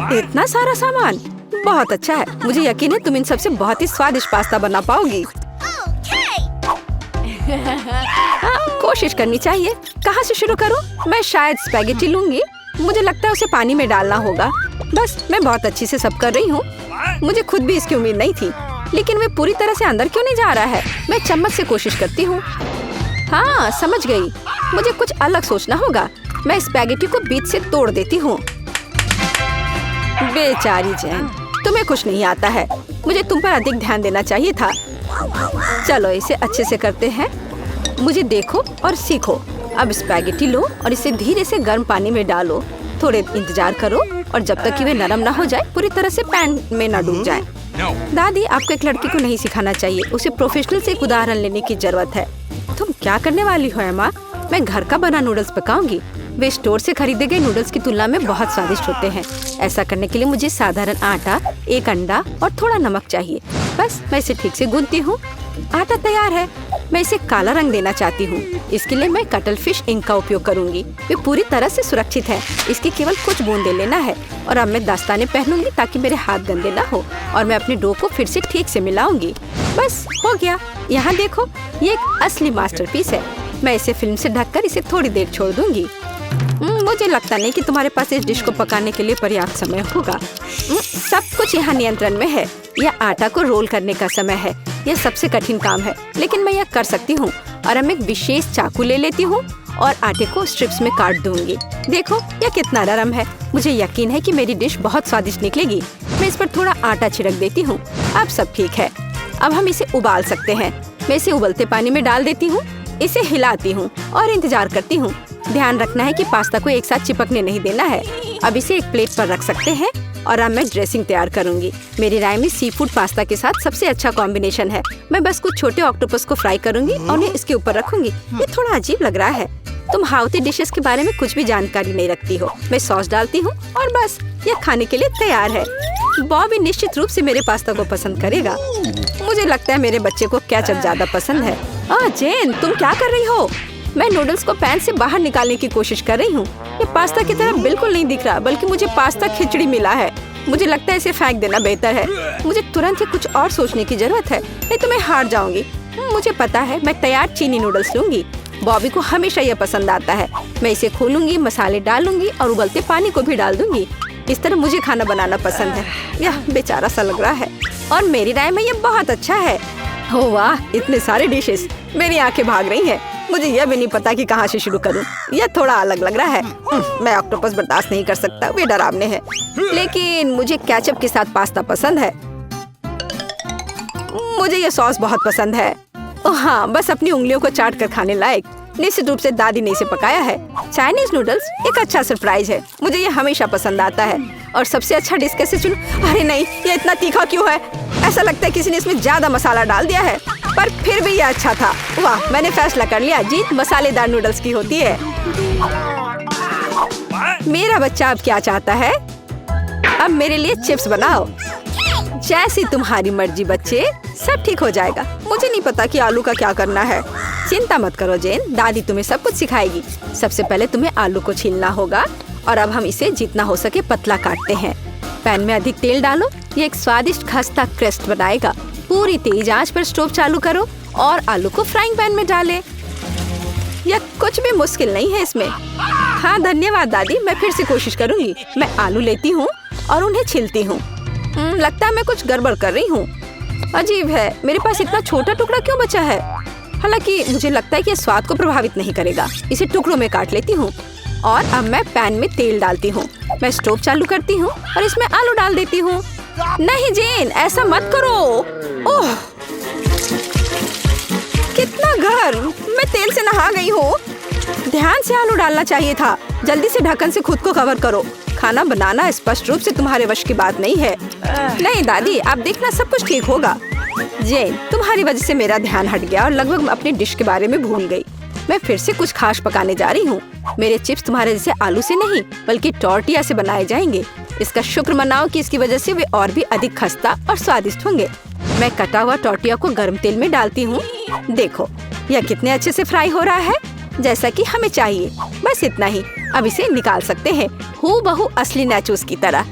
इतना सारा सामान, बहुत अच्छा है। मुझे यकीन है तुम इन सबसे बहुत ही स्वादिष्ट पास्ता बना पाओगी। कोशिश करनी चाहिए। कहाँ से शुरू करूँ? मैं शायद स्पैगेटी लूंगी। मुझे लगता है उसे पानी में डालना होगा। बस मैं बहुत अच्छी से सब कर रही हूँ। मुझे खुद भी इसकी उम्मीद नहीं थी, लेकिन वे पूरी तरह से अंदर क्यों नहीं जा रहा है? मैं चम्मच से कोशिश करती हूँ। हाँ, समझ गई। मुझे कुछ अलग सोचना होगा। मैं स्पैगेटी को बीच से तोड़ देती हूँ। बेचारी जैन, तुम्हें कुछ नहीं आता है। मुझे तुम पर अधिक ध्यान देना चाहिए था। चलो इसे अच्छे से करते हैं। मुझे देखो और सीखो। अब स्पैगेटी लो और इसे धीरे से गर्म पानी में डालो। थोड़े इंतजार करो और जब तक कि वे नरम ना हो जाए, पूरी तरह से पैन में ना डूब जाए। दादी, आपको एक लड़की को नहीं सिखाना चाहिए। उसे प्रोफेशनल से एक उदाहरण लेने की जरूरत है। तुम क्या करने वाली हो अम्मा? मैं घर का बना नूडल्स पकाऊंगी। वे स्टोर से खरीदे गए नूडल्स की तुलना में बहुत स्वादिष्ट होते हैं। ऐसा करने के लिए मुझे साधारण आटा, एक अंडा और थोड़ा नमक चाहिए। बस मैं इसे ठीक से गूंथती हूँ। आटा तैयार है। मैं इसे काला रंग देना चाहती हूँ। इसके लिए मैं कटल फिश इंक का उपयोग करूँगी। वे पूरी तरह से सुरक्षित है। इसकी केवल कुछ बूंदे लेना है। और अब मैं दस्ताने पहनूंगी ताकि मेरे हाथ गंदे ना हो। और मैं अपने डो को फिर से ठीक से मिलाऊंगी। बस हो गया। यहाँ देखो, ये एक असली मास्टरपीस है। मैं इसे फिल्म से ढककर इसे थोड़ी देर छोड़ दूंगी। मुझे लगता नहीं कि तुम्हारे पास इस डिश को पकाने के लिए पर्याप्त समय होगा। सब कुछ यहाँ नियंत्रण में है। यह आटा को रोल करने का समय है। यह सबसे कठिन काम है, लेकिन मैं यह कर सकती हूँ। और मैं एक विशेष चाकू ले लेती हूँ और आटे को स्ट्रिप्स में काट दूंगी। देखो यह कितना नरम है। मुझे यकीन है कि मेरी डिश बहुत स्वादिष्ट निकलेगी। मैं इस पर थोड़ा आटा छिड़क देती हूँ। अब सब ठीक है। अब हम इसे उबाल सकते हैं। मैं इसे उबलते पानी में डाल देती हूँ। इसे हिलाती हूँ और इंतजार करती हूँ। ध्यान रखना है कि पास्ता को एक साथ चिपकने नहीं देना है। अब इसे एक प्लेट पर रख सकते हैं और अब मैं ड्रेसिंग तैयार करूंगी। मेरी राय में सी फूड पास्ता के साथ सबसे अच्छा कॉम्बिनेशन है। मैं बस कुछ छोटे ऑक्टोपस को फ्राई करूंगी और उन्हें इसके ऊपर रखूंगी। ये थोड़ा अजीब लग रहा है। तुम हाउती डिशेस के बारे में कुछ भी जानकारी नहीं रखती हो। मैं सॉस डालती हूँ और बस यह खाने के लिए तैयार है। बॉबी निश्चित रूप से मेरे पास्ता को पसंद करेगा। मुझे लगता है मेरे बच्चे को केचप ज्यादा पसंद है। जेन, तुम क्या कर रही हो? मैं नूडल्स को पैन से बाहर निकालने की कोशिश कर रही हूँ। ये पास्ता की तरह बिल्कुल नहीं दिख रहा, बल्कि मुझे पास्ता खिचड़ी मिला है। मुझे लगता है इसे फेंक देना बेहतर है। मुझे तुरंत ही कुछ और सोचने की जरूरत है, नहीं तो मैं हार जाऊंगी। मुझे पता है, मैं तैयार चीनी नूडल्स लूंगी। बॉबी को हमेशा यह पसंद आता है। मैं इसे खोलूंगी, मसाले डालूंगी और उबलते पानी को भी डाल दूंगी। इस तरह मुझे खाना बनाना पसंद है। यह बेचारा सा लग रहा है और मेरी राय में यह बहुत अच्छा है। ओह वाह, इतने सारे डिशेस। मेरी आंखें भाग रही हैं। मुझे यह भी नहीं पता कि कहाँ से शुरू करूं। यह थोड़ा अलग लग रहा है। मैं ऑक्टोपस बर्दाश्त नहीं कर सकता, वे डरावने हैं। लेकिन मुझे केचप के साथ पास्ता पसंद है। मुझे यह सॉस बहुत पसंद है। ओह हाँ, बस अपनी उंगलियों को चाट कर खाने लायक। निश्चित रूप से दादी ने इसे पकाया है। चाइनीज नूडल्स एक अच्छा सरप्राइज है। मुझे ये हमेशा पसंद आता है। और सबसे अच्छा डिश कैसे चुनूं? अरे नहीं, ये इतना तीखा क्यों है? ऐसा लगता है किसी ने इसमें ज्यादा मसाला डाल दिया है। पर फिर भी ये अच्छा था। वाह, मैंने फैसला कर लिया, जीत मसालेदार नूडल्स की होती है। मेरा बच्चा अब क्या चाहता है? अब मेरे लिए चिप्स बनाओ। जैसी तुम्हारी मर्जी बच्चे, सब ठीक हो जाएगा। मुझे नहीं पता कि आलू का क्या करना है। चिंता मत करो जेन, दादी तुम्हें सब कुछ सिखाएगी। सबसे पहले तुम्हें आलू को छीलना होगा और अब हम इसे जितना हो सके पतला काटते हैं। पैन में अधिक तेल डालो। ये एक स्वादिष्ट खस्ता क्रस्ट बनाएगा। पूरी तेज आंच पर स्टोव चालू करो और आलू को फ्राइंग पैन में डालें। यह कुछ भी मुश्किल नहीं है इसमें। हाँ धन्यवाद दादी, मैं फिर से कोशिश करूंगी। मैं आलू लेती हूँ और उन्हें छीलती हूँ। लगता है मैं कुछ गड़बड़ कर रही हूँ। अजीब है, मेरे पास इतना छोटा टुकड़ा क्यों बचा है? हालांकि मुझे लगता है कि यह स्वाद को प्रभावित नहीं करेगा। इसे टुकड़ों में काट लेती हूँ और अब मैं पैन में तेल डालती हूँ। मैं स्टोव चालू करती हूँ और इसमें आलू डाल देती हूँ। नहीं जेन, ऐसा मत करो। ओह, कितना गर्म! मैं तेल से नहा गई हूँ। ध्यान से आलू डालना चाहिए था। जल्दी से ढक्कन से खुद को कवर करो। खाना बनाना स्पष्ट रूप से तुम्हारे वश की बात नहीं है। नहीं दादी, आप देखना सब कुछ ठीक होगा। जेन, तुम्हारी वजह से मेरा ध्यान हट गया और लगभग मैं अपनी डिश के बारे में भूल गई। मैं फिर से कुछ खास पकाने जा रही हूँ। मेरे चिप्स तुम्हारे जैसे आलू से नहीं, बल्कि टॉर्टिया से बनाए जाएंगे। इसका शुक्र मनाओ कि इसकी वजह से वे और भी अधिक खस्ता और स्वादिष्ट होंगे। मैं कटा हुआ टॉर्टिया को गर्म तेल में डालती हूँ। देखो, यह कितने अच्छे से फ्राई हो रहा है, जैसा कि हमें चाहिए। बस इतना ही। अब इसे निकाल सकते हैं, हूबहू असली नाचोस की तरह।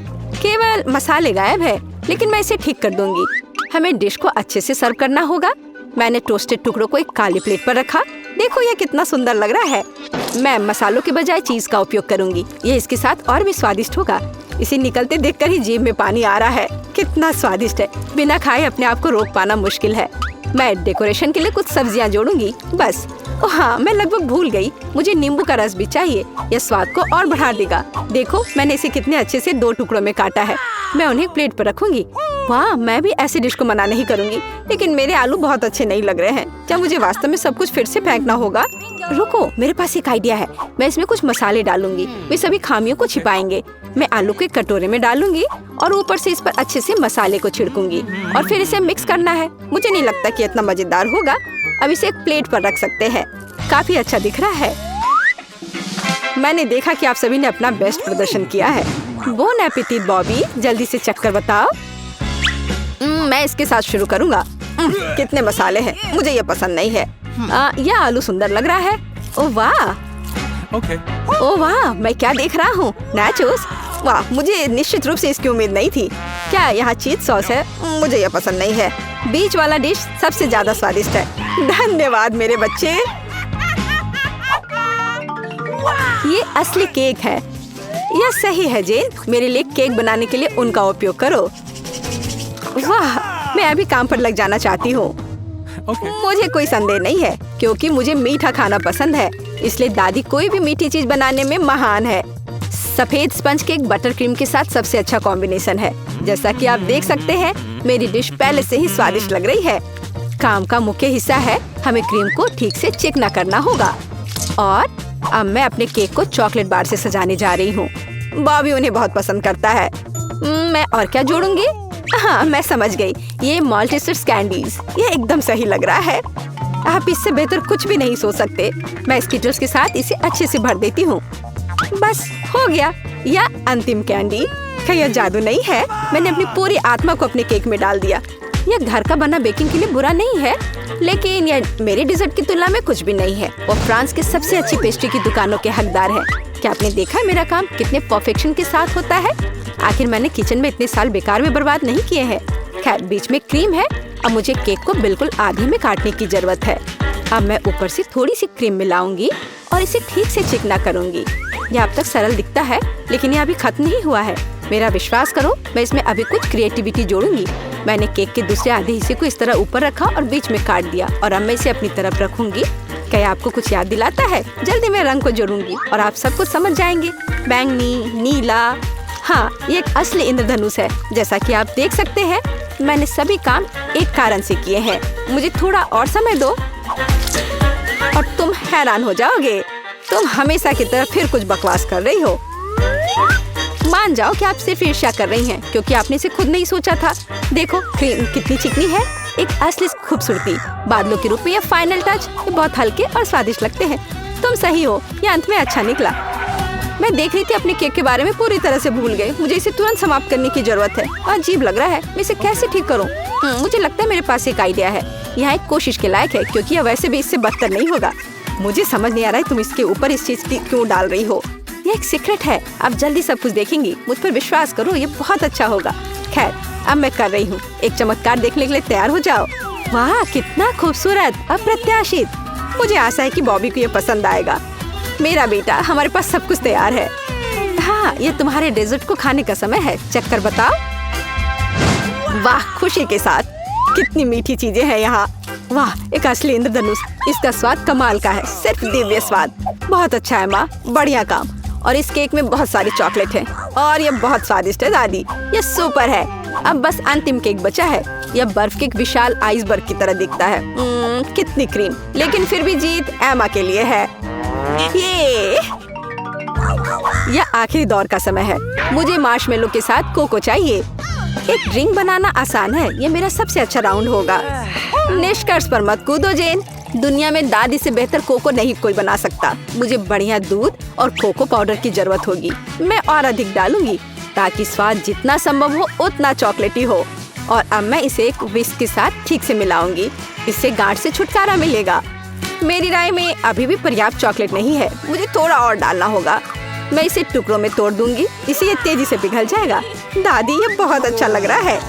केवल मसाले गायब है, लेकिन मैं इसे ठीक कर दूंगी। हमें डिश को अच्छे से सर्व करना होगा। मैंने टोस्टेड टुकड़ों को एक काली प्लेट पर रखा। देखो यह कितना सुंदर लग रहा है। मैं मसालों के बजाय चीज का उपयोग करूंगी। ये इसके साथ और भी स्वादिष्ट होगा। इसे निकलते देखकर ही जीभ में पानी आ रहा है। कितना स्वादिष्ट है। बिना खाए अपने आप को रोक पाना मुश्किल है। मैं डेकोरेशन के लिए कुछ सब्जियां जोड़ूंगी बस। हाँ, मैं लगभग भूल गई। मुझे नींबू का रस भी चाहिए। यह स्वाद को और बढ़ा देगा। देखो मैंने इसे कितने अच्छे से 2 टुकड़ों में काटा है। मैं उन्हें प्लेट पर रखूंगी। वाह, मैं भी ऐसी डिश को मना नहीं करूंगी, लेकिन मेरे आलू बहुत अच्छे नहीं लग रहे हैं। क्या मुझे वास्तव में सब कुछ फिर से फेंकना होगा? रुको, मेरे पास एक आइडिया है। मैं इसमें कुछ मसाले डालूंगी। वे सभी खामियों को छिपाएंगे। मैं आलू को एक कटोरे में डालूंगी और ऊपर से इस पर अच्छे से मसाले को छिड़कूंगी और फिर इसे मिक्स करना है। मुझे नहीं लगता कि इतना मजेदार होगा। अब इसे एक प्लेट पर रख सकते हैं। काफी अच्छा दिख रहा है। मैंने देखा कि आप सभी ने अपना बेस्ट प्रदर्शन किया है। बोन एपेटिट बॉबी, जल्दी से चख कर बताओ। मैं इसके साथ शुरू करूंगा। कितने मसाले हैं, मुझे ये पसंद नहीं है। यह आलू सुंदर लग रहा है। ओह वाह, ओह वाह, मैं क्या देख रहा हूँ? नाचोस। वाह, मुझे निश्चित रूप से इसकी उम्मीद नहीं थी। क्या यहाँ चीज सॉस है? मुझे यह पसंद नहीं है। बीच वाला डिश सबसे ज्यादा स्वादिष्ट है। धन्यवाद मेरे बच्चे। ये असली केक है। यह सही है जेन। मेरे लिए केक बनाने के लिए उनका उपयोग करो। वाह, मैं अभी काम पर लग जाना चाहती हूँ। मुझे कोई संदेह नहीं है क्योंकि मुझे मीठा खाना पसंद है, इसलिए दादी कोई भी मीठी चीज बनाने में महान है। सफेद स्पंज केक बटर क्रीम के साथ सबसे अच्छा कॉम्बिनेशन है। जैसा कि आप देख सकते हैं, मेरी डिश पहले से ही स्वादिष्ट लग रही है। काम का मुख्य हिस्सा है हमें क्रीम को ठीक से चिकना करना होगा। और अब मैं अपने केक को चॉकलेट बार से सजाने जा रही हूँ। बॉबी उन्हें बहुत पसंद करता है। मैं और क्या जोड़ूंगी? हाँ, मैं समझ गई। ये माल्टेसर्स कैंडीज। ये एकदम सही लग रहा है। आप इससे बेहतर कुछ भी नहीं सोच सकते। मैं स्किटल्स के साथ इसे अच्छे से भर देती हूँ। बस हो गया। यह अंतिम कैंडी। क्या यह जादू नहीं है? मैंने अपनी पूरी आत्मा को अपने केक में डाल दिया। यह घर का बना बेकिंग के लिए बुरा नहीं है, लेकिन यह मेरे डिजर्ट की तुलना में कुछ भी नहीं है। वो फ्रांस के सबसे अच्छी पेस्ट्री की दुकानों के हकदार है। क्या आपने देखा है मेरा काम कितने परफेक्शन के साथ होता है? आखिर मैंने किचन में इतने साल बेकार में बर्बाद नहीं किए हैं। खैर, बीच में क्रीम है। अब मुझे केक को बिल्कुल आधे में काटने की जरूरत है। अब मैं ऊपर से थोड़ी सी क्रीम मिलाऊंगी और इसे ठीक से चिकना करूंगी। यह अब तक सरल दिखता है, लेकिन यह अभी खत्म नहीं हुआ है। मेरा विश्वास करो, मैं इसमें अभी कुछ क्रिएटिविटी जोड़ूंगी। मैंने केक के दूसरे आधे हिस्से को इस तरह ऊपर रखा और बीच में काट दिया और अब मैं इसे अपनी तरफ रखूंगी। क्या आपको कुछ याद दिलाता है? जल्दी मैं रंग को जोड़ूंगी और आप सब कुछ समझ जाएंगे। बैंगनी, नीला। हाँ, ये एक असली इंद्रधनुष है। जैसा कि आप देख सकते हैं, मैंने सभी काम एक कारण से किए हैं। मुझे थोड़ा और समय दो और तुम हैरान हो जाओगे। तुम हमेशा की तरह फिर कुछ बकवास कर रही हो। मान जाओ कि आप सिर्फ ईर्ष्या कर रही हैं क्योंकि आपने इसे खुद नहीं सोचा था। देखो क्रीम कितनी चिकनी है। एक असली खूबसूरती। बादलों के रूप में ये फाइनल टच। ये बहुत हल्के और स्वादिष्ट लगते हैं। तुम सही हो, ये अंत में अच्छा निकला। मैं देख रही थी अपने केक के बारे में पूरी तरह से भूल गई। मुझे इसे तुरंत समाप्त करने की जरूरत है। अजीब लग रहा है। मैं इसे कैसे ठीक करूं? मुझे लगता है मेरे पास एक आइडिया है। यह एक कोशिश के लायक है क्योंकि यह वैसे भी इससे बदतर नहीं होगा। मुझे समझ नहीं आ रहा है तुम इसके ऊपर इस चीज की क्यों डाल रही हो। ये एक सीक्रेट है। आप जल्दी सब कुछ देखेंगी। मुझ पर विश्वास करो, ये बहुत अच्छा होगा। खैर, अब मैं कर रही हूँ। एक चमत्कार देखने के लिए तैयार हो जाओ। वाह, कितना खूबसूरत, अप्रत्याशित। मुझे आशा है कि बॉबी को ये पसंद आएगा। मेरा बेटा, हमारे पास सब कुछ तैयार है। हाँ, ये तुम्हारे डेजर्ट को खाने का समय है। चख कर बताओ। वाह, खुशी के साथ। कितनी मीठी चीजें हैं यहाँ। वाह, एक असली इंद्रधनुष। इसका स्वाद कमाल का है, सिर्फ दिव्य स्वाद। बहुत अच्छा है माँ, बढ़िया काम। और इस केक में बहुत सारी चॉकलेट है और ये बहुत स्वादिष्ट है दादी। ये सुपर है। अब बस अंतिम केक बचा है। यह बर्फ के एक विशाल आइसबर्ग की तरह दिखता है। कितनी क्रीम, लेकिन फिर भी जीत एमा के लिए है। यह आखिरी दौर का समय है। मुझे मार्शमेलो के साथ कोको चाहिए। एक ड्रिंक बनाना आसान है। ये मेरा सबसे अच्छा राउंड होगा। निष्कर्ष पर मत कूदो जेन। दुनिया में दादी से बेहतर कोको नहीं कोई बना सकता। मुझे बढ़िया दूध और कोको पाउडर की जरूरत होगी। मैं और अधिक डालूंगी ताकि स्वाद जितना संभव हो उतना चॉकलेटी हो। और अब मैं इसे एक विस्क के साथ ठीक से मिलाऊंगी। इससे गांठ से छुटकारा मिलेगा। मेरी राय में अभी भी पर्याप्त चॉकलेट नहीं है। मुझे थोड़ा और डालना होगा। मैं इसे टुकड़ों में तोड़ दूंगी, इसे ये तेजी से पिघल जाएगा। दादी, ये बहुत अच्छा लग रहा है।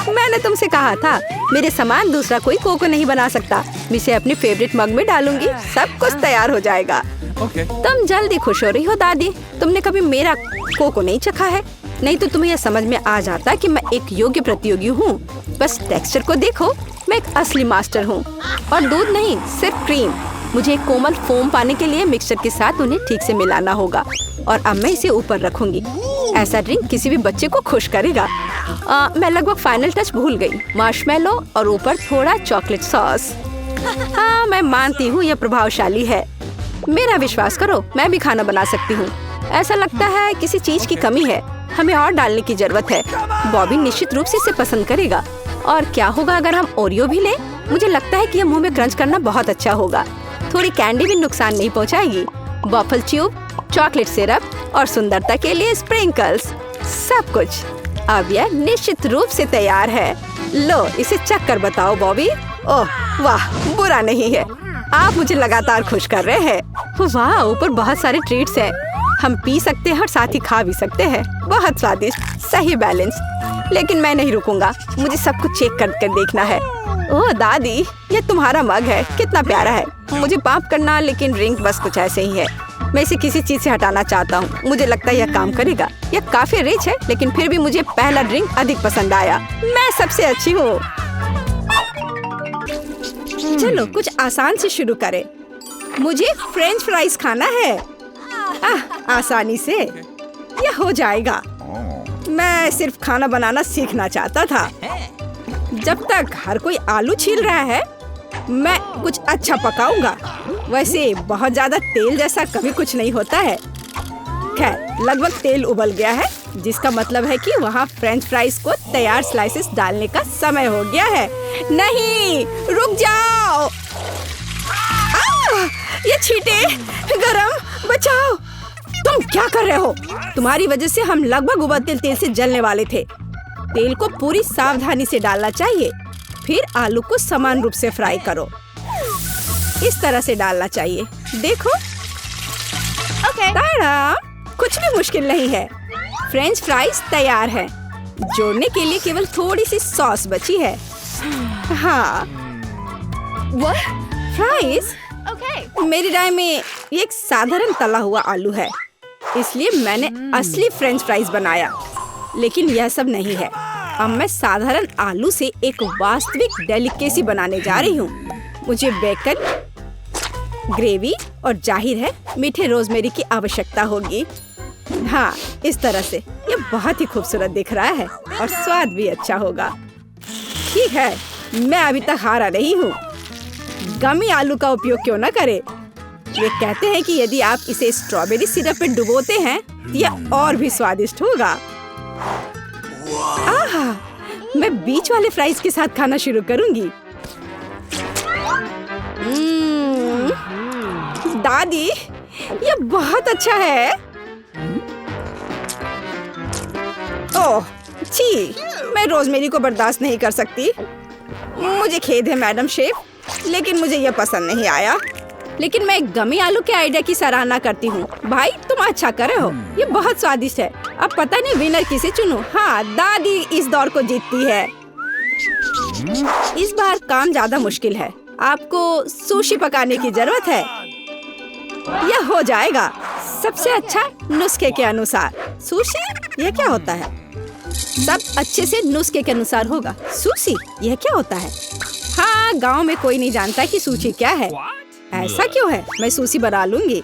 मैंने तुमसे कहा था, मेरे समान दूसरा कोई कोको नहीं बना सकता। मैं इसे अपने फेवरेट मग में डालूंगी, सब कुछ तैयार हो जाएगा। तुम जल्दी खुश हो रही हो दादी। तुमने कभी मेरा कोको नहीं चखा है, नहीं तो तुम्हें यह समझ में आ जाता कि मैं एक योग्य प्रतियोगी हूँ। बस टेक्सचर को देखो, मैं एक असली मास्टर हूँ। और दूध नहीं, सिर्फ क्रीम। मुझे एक कोमल फोम पाने के लिए मिक्सचर के साथ उन्हें ठीक से मिलाना होगा। और अब मैं इसे ऊपर रखूंगी। ऐसा ड्रिंक किसी भी बच्चे को खुश करेगा। मैं लगभग फाइनल टच भूल गई, मार्शमेलो और ऊपर थोड़ा चॉकलेट सॉस। हाँ, मैं मानती हूँ यह प्रभावशाली है। मेरा विश्वास करो, मैं भी खाना बना सकती हूँ। ऐसा लगता है किसी चीज की कमी है, हमें और डालने की जरूरत है। बॉबी निश्चित रूप से इसे पसंद करेगा। और क्या होगा अगर हम ओरियो भी लें? मुझे लगता है कि यह मुंह में क्रंच करना बहुत अच्छा होगा। थोड़ी कैंडी भी नुकसान नहीं पहुंचाएगी। वॉफल ट्यूब, चॉकलेट सिरप और सुंदरता के लिए स्प्रिंकल्स, सब कुछ। अब यह निश्चित रूप से तैयार है। लो, इसे चख कर बताओ बॉबी। ओह वाह, बुरा नहीं है। आप मुझे लगातार खुश कर रहे हैं। वाह, ऊपर बहुत सारे ट्रीट्स हैं। हम पी सकते हैं और साथ ही खा भी सकते हैं। बहुत स्वादिष्ट, सही बैलेंस। लेकिन मैं नहीं रुकूंगा, मुझे सब कुछ चेक कर देखना है। ओह दादी, ये तुम्हारा मग है, कितना प्यारा है। मुझे माफ करना, लेकिन ड्रिंक बस कुछ ऐसे ही है। मैं इसे किसी चीज से हटाना चाहता हूँ। मुझे लगता है यह काम करेगा। यह काफी रिच है, लेकिन फिर भी मुझे पहला ड्रिंक अधिक पसंद आया। मैं सबसे अच्छी हूँ। चलो कुछ आसान से शुरू करें। मुझे फ्रेंच फ्राइज खाना है। आसानी से यह हो जाएगा। मैं सिर्फ खाना बनाना सीखना चाहता था। जब तक हर कोई आलू छील रहा है, मैं कुछ अच्छा पकाऊंगा। वैसे बहुत ज्यादा तेल जैसा कभी कुछ नहीं होता है। खैर, लगभग तेल उबल गया है, जिसका मतलब है कि वहाँ फ्रेंच फ्राइज को तैयार स्लाइसेस डालने का समय हो गया है। नहीं, रुक जाओ। ये छींटे, गरम, बचाओ। तुम क्या कर रहे हो? तुम्हारी वजह से हम लगभग उबलते तेल से जलने वाले थे। तेल को पूरी सावधानी से डालना चाहिए। फिर आलू को समान रूप से फ्राई करो। इस तरह से डालना चाहिए। देखो, ताड़ा, कुछ भी मुश्किल नहीं है। फ्रेंच फ्राइज तैयार है। जोड़ने के लिए केवल थोड़ी सी सॉस बची है। हाँ, फ्राइज? मेरी राय में ये एक साधारण तला हुआ आलू है, इसलिए मैंने असली फ्रेंच फ्राइज बनाया। लेकिन यह सब नहीं है। अब मैं साधारण आलू से एक वास्तविक डेलिकेसी बनाने जा रही हूँ। मुझे बेकन, ग्रेवी और जाहिर है मीठे रोजमेरी की आवश्यकता होगी। हाँ, इस तरह से ये बहुत ही खूबसूरत दिख रहा है और स्वाद भी अच्छा होगा। ठीक है, मैं अभी तक हारा नहीं हूँ। गमी आलू का उपयोग क्यों न करें? वे कहते हैं कि यदि आप इसे स्ट्रॉबेरी सिरप में डुबोते हैं, यह और भी स्वादिष्ट होगा। आहा, मैं बीच वाले फ्राइज के साथ खाना शुरू करूंगी। दादी, यह बहुत अच्छा है। ओह, छी, मैं रोजमेरी को बर्दाश्त नहीं कर सकती। मुझे खेद है मैडम शेफ, लेकिन मुझे यह पसंद नहीं आया। लेकिन मैं गमी आलू के आइडिया की सराहना करती हूँ। भाई, तुम अच्छा कर रहे हो। ये बहुत स्वादिष्ट है। अब पता नहीं विनर किसे चुनूं। हाँ, दादी इस दौर को जीतती है। इस बार काम ज्यादा मुश्किल है। आपको सुशी पकाने की जरूरत है। यह हो जाएगा सबसे अच्छा नुस्खे के अनुसार। सुशी? यह क्या होता है? सब अच्छे से नुस्खे के अनुसार होगा। सुशी? यह क्या होता है? हाँ, गांव में कोई नहीं जानता कि सुशी क्या है। ऐसा क्यों है? मैं सुशी बना लूंगी।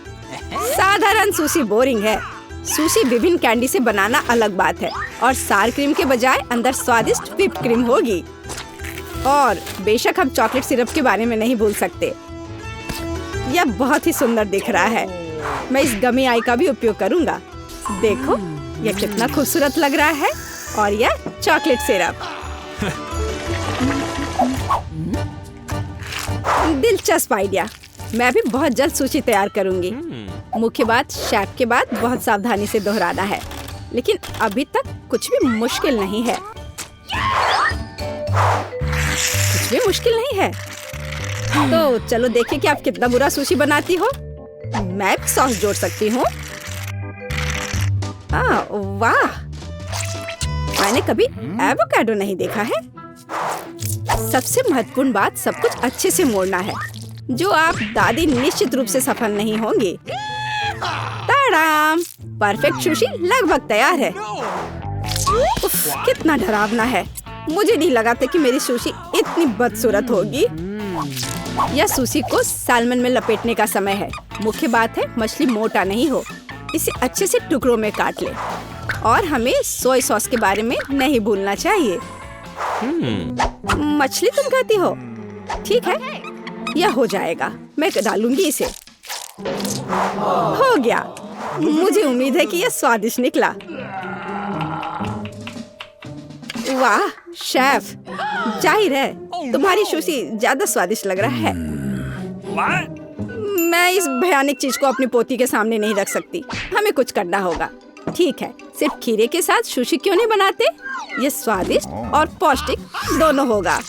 साधारण सुशी बोरिंग है। सुशी विभिन्न कैंडी से बनाना अलग बात है। और सार क्रीम के बजाय अंदर स्वादिष्ट व्हिप्ड क्रीम होगी। और बेशक हम चॉकलेट सिरप के बारे में नहीं भूल सकते। यह बहुत ही सुंदर दिख रहा है। मैं इस गमी आई का भी उपयोग करूंगा। देखो, यह कितना खूबसूरत लग रहा है। और यह चॉकलेट सिरप। दिलचस्प आइडिया। मैं भी बहुत जल्द सूची तैयार करूंगी। मुख्य बात, शेफ के बाद बहुत सावधानी से दोहराना है। लेकिन अभी तक कुछ भी मुश्किल नहीं है। कुछ भी मुश्किल नहीं है। तो चलो देखें कि आप कितना बुरा सुशी बनाती हो। मैं भी सॉस जोड़ सकती हूँ। वाह, मैंने कभी एवोकाडो नहीं देखा है। सबसे महत्वपूर्ण बात, सब कुछ अच्छे से मोड़ना है, जो आप दादी निश्चित रूप से सफल नहीं होंगी। ताड़ाम, परफेक्ट सुशी लगभग तैयार है। उफ, कितना डरावना है। मुझे नहीं लगा था कि मेरी सुशी इतनी बदसूरत होगी। यह सुशी को साल्मन में लपेटने का समय है। मुख्य बात है मछली मोटा नहीं हो। इसे अच्छे से टुकड़ों में काट ले और हमें सोया सॉस के बारे में नहीं भूलना चाहिए। मछली तुम कहती हो? ठीक है, यह हो जाएगा। मैं डालूंगी इसे। हो गया। मुझे उम्मीद है कि यह स्वादिष्ट निकला। वाह शेफ, जाहिर है तुम्हारी सुशी ज्यादा स्वादिष्ट लग रहा है। मैं इस भयानक चीज को अपनी पोती के सामने नहीं रख सकती। हमें कुछ करना होगा। ठीक है, सिर्फ खीरे के साथ सुशी क्यों नहीं बनाते? ये स्वादिष्ट और पौष्टिक दोनों होगा।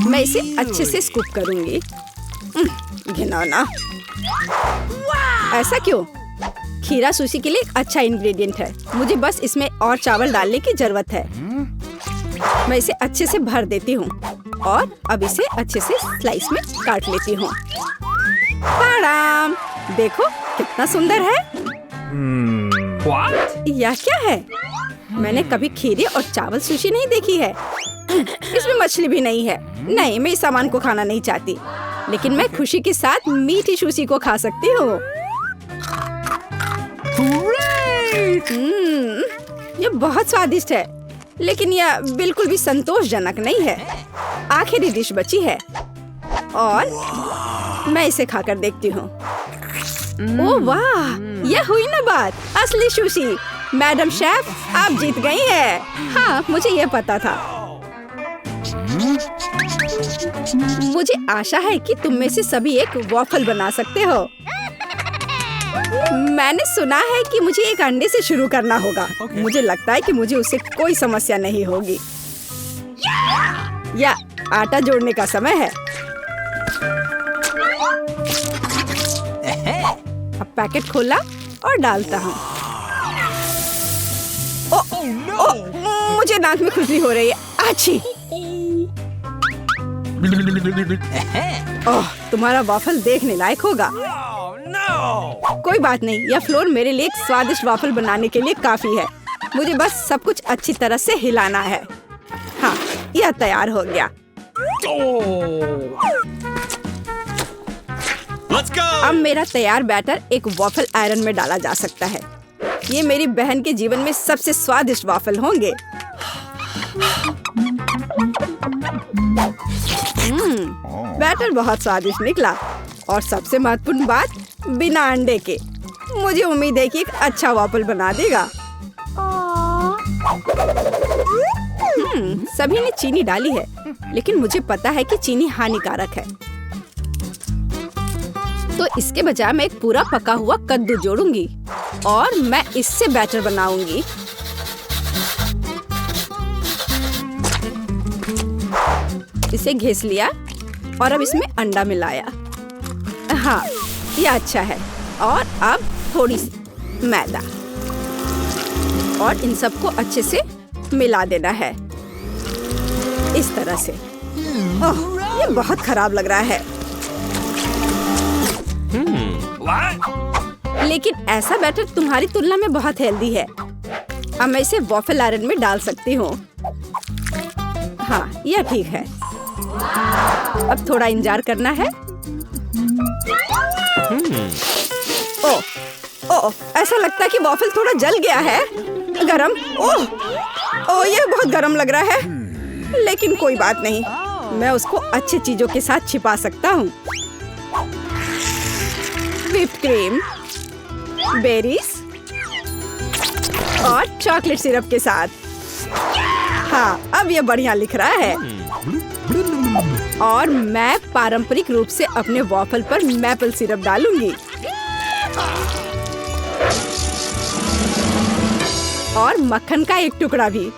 मैं इसे अच्छे से स्कूप करूंगी। घिनौना। ऐसा क्यों? खीरा सुशी के लिए एक अच्छा इंग्रेडिएंट है। मुझे बस इसमें और चावल डालने की जरूरत है। मैं इसे अच्छे से भर देती हूँ और अब इसे अच्छे से स्लाइस में काट लेती हूँ। देखो कितना सुंदर है। यह क्या है? मैंने कभी खीरे और चावल सुशी नहीं देखी है। इसमें मछली भी नहीं है। नहीं, मैं इस सामान को खाना नहीं चाहती, लेकिन मैं खुशी के साथ मीठी सुशी को खा सकती हूँ। यह बहुत स्वादिष्ट है, लेकिन यह बिल्कुल भी संतोषजनक नहीं है। आखिरी डिश बची है और मैं इसे खाकर देखती हूँ। ओह वाह, यह हुई ना बात, असली सुशी। मैडम शेफ, आप जीत गई हैं। हाँ, मुझे यह पता था। मुझे आशा है कि तुम में से सभी एक वॉफल बना सकते हो। मैंने सुना है कि मुझे एक अंडे से शुरू करना होगा। मुझे लगता है कि मुझे उससे कोई समस्या नहीं होगी। या आटा जोड़ने का समय है। अब पैकेट खोला और डालता हूँ। मुझे नाक में खुजली हो रही है। आछी। ओह, तुम्हारा वॉफल देखने लायक होगा। कोई बात नहीं, यह फ्लोर मेरे लिए एक स्वादिष्ट वॉफल बनाने के लिए काफी है। मुझे बस सब कुछ अच्छी तरह से हिलाना है। हाँ, यह तैयार हो गया। अब मेरा तैयार बैटर एक वॉफल आयरन में डाला जा सकता है। ये मेरी बहन के जीवन में सबसे स्वादिष्ट वॉफल होंगे। बैटर बहुत स्वादिष्ट निकला और सबसे महत्वपूर्ण बात, बिना अंडे के। मुझे उम्मीद है कि एक अच्छा वॉफल बना देगा। सभी ने चीनी डाली है, लेकिन मुझे पता है कि चीनी हानिकारक है। तो इसके बजाय मैं एक पूरा पका हुआ कद्दू जोड़ूंगी और मैं इससे बैटर बनाऊंगी। इसे घिस लिया और अब इसमें अंडा मिलाया। हाँ, ये अच्छा है। और अब थोड़ी सी मैदा और इन सबको अच्छे से मिला देना है, इस तरह से। ओह, ये बहुत खराब लग रहा है। लेकिन ऐसा बैटर तुम्हारी तुलना में बहुत हेल्दी है। अब मैं इसे वॉफल आयरन में डाल सकती हूँ। हाँ, यह ठीक है। अब थोड़ा इंतजार करना है। ओह, ऐसा लगता है कि वॉफल थोड़ा जल गया है। गरम। ओह, यह बहुत गरम लग रहा है। लेकिन कोई बात नहीं, मैं उसको अच्छी चीजों के साथ छिपा सकता हूँ। व्हिप्ड क्रीम, बेरीज और चॉकलेट सिरप के साथ। हाँ, अब यह बढ़िया लिख रहा है। और मैं पारंपरिक रूप से अपने वॉफल पर मैपल सिरप डालूंगी और मक्खन का एक टुकड़ा भी।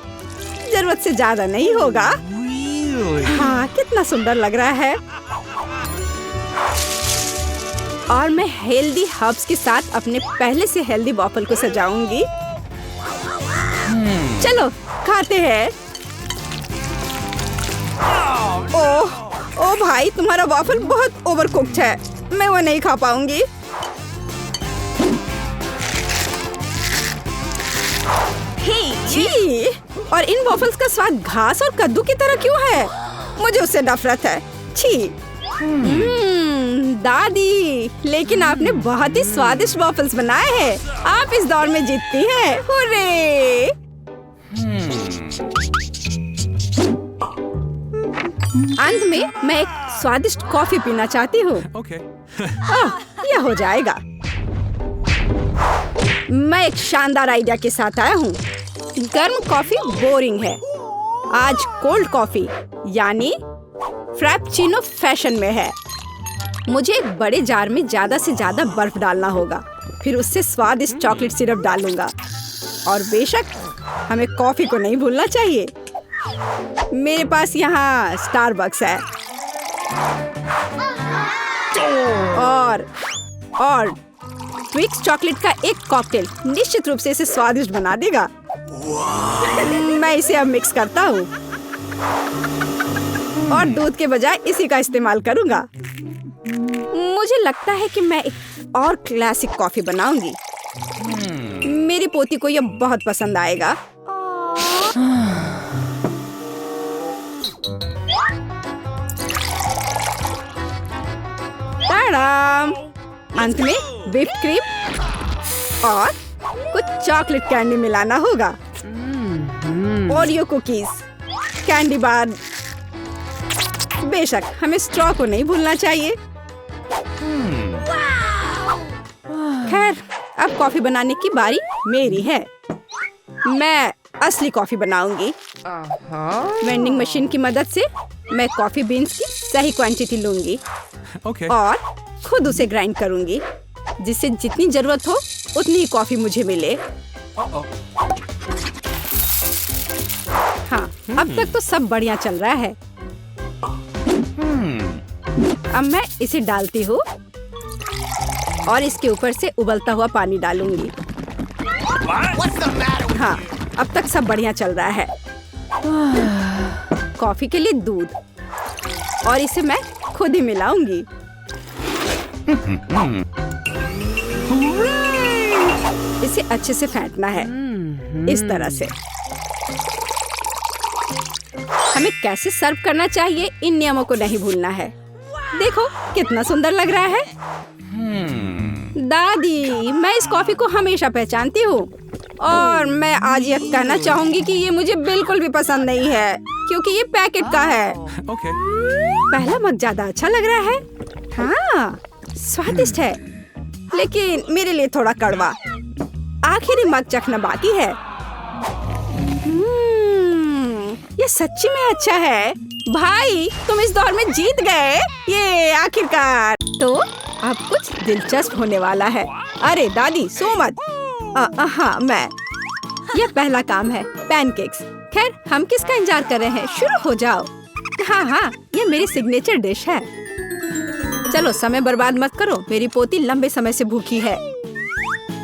जरूरत से ज्यादा नहीं होगा। हाँ, कितना सुंदर लग रहा है। और मैं हेल्दी हर्ब्स के साथ अपने पहले से हेल्दी वॉफल को सजाऊंगी। चलो खाते हैं। ओह भाई, तुम्हारा वॉफल बहुत ओवर कुक्ड है, मैं वो नहीं खा पाऊंगी। छी! और इन वॉफल्स का स्वाद घास और कद्दू की तरह क्यों है? मुझे उससे नफरत है। छी! दादी, लेकिन आपने बहुत ही स्वादिष्ट वॉफल्स बनाए हैं। आप इस दौर में जीतती हैं। हुर्रे! अंत में मैं एक स्वादिष्ट कॉफी पीना चाहती हूँ। यह हो जाएगा। मैं एक शानदार आइडिया के साथ आया हूँ। गर्म कॉफी बोरिंग है। आज कोल्ड कॉफी यानी फ्रैप्पुचिनो फैशन में है। मुझे एक बड़े जार में ज्यादा से ज्यादा बर्फ डालना होगा, फिर उससे स्वादिष्ट चॉकलेट सिरप डालूंगा। और बेशक हमें कॉफी को नहीं भूलना चाहिए। मेरे पास यहाँ स्टारबक्स है और ट्विक्स चॉकलेट का एक कॉकटेल निश्चित रूप से इसे स्वादिष्ट बना देगा। मैं इसे अब मिक्स करता हूँ और दूध के बजाय इसी का इस्तेमाल करूँगा। मुझे लगता है कि मैं एक और क्लासिक कॉफी बनाऊंगी। मेरी पोती को यह बहुत पसंद आएगा। टाडाम! अंत में व्हिप्ड क्रीम और कुछ चॉकलेट कैंडी मिलाना होगा। Oreo cookies, candy bar. बेशक हमें स्ट्रॉ को नहीं भूलना चाहिए। खैर, अब कॉफी बनाने की बारी मेरी है। मैं असली कॉफी बनाऊंगी। वेंडिंग मशीन की मदद से मैं कॉफी बीन्स की सही क्वांटिटी लूंगी और खुद उसे ग्राइंड करूंगी, जिससे जितनी जरूरत हो उतनी ही कॉफी मुझे मिले। हाँ, अब तक तो सब बढ़िया चल रहा है। अब मैं इसे डालती हूँ और इसके ऊपर से उबलता हुआ पानी डालूंगी। हाँ, अब तक सब बढ़िया चल रहा है। कॉफी के लिए दूध और इसे मैं खुद ही मिलाऊंगी। इसे अच्छे से फेंटना है, इस तरह से। हमें कैसे सर्व करना चाहिए, इन नियमों को नहीं भूलना है। देखो कितना सुंदर लग रहा है। दादी, मैं इस कॉफी को हमेशा पहचानती हूँ और मैं आज यह कहना चाहूंगी कि ये मुझे बिल्कुल भी पसंद नहीं है, क्योंकि ये पैकेट का है। पहला मग ज्यादा अच्छा लग रहा है। हाँ, स्वादिष्ट है, लेकिन मेरे लिए थोड़ा कड़वा। आखिरी मग चखना बाकी है। ये सच्ची में अच्छा है। भाई, तुम इस दौर में जीत गए। ये आखिरकार। तो अब कुछ दिलचस्प होने वाला है। अरे दादी, सो मत। हाँ, मैं। यह पहला काम है, पैनकेक्स। खैर, हम किसका इंतजार कर रहे हैं? शुरू हो जाओ। हाँ, ये मेरी सिग्नेचर डिश है। चलो, समय बर्बाद मत करो। मेरी पोती लंबे समय से भूखी है।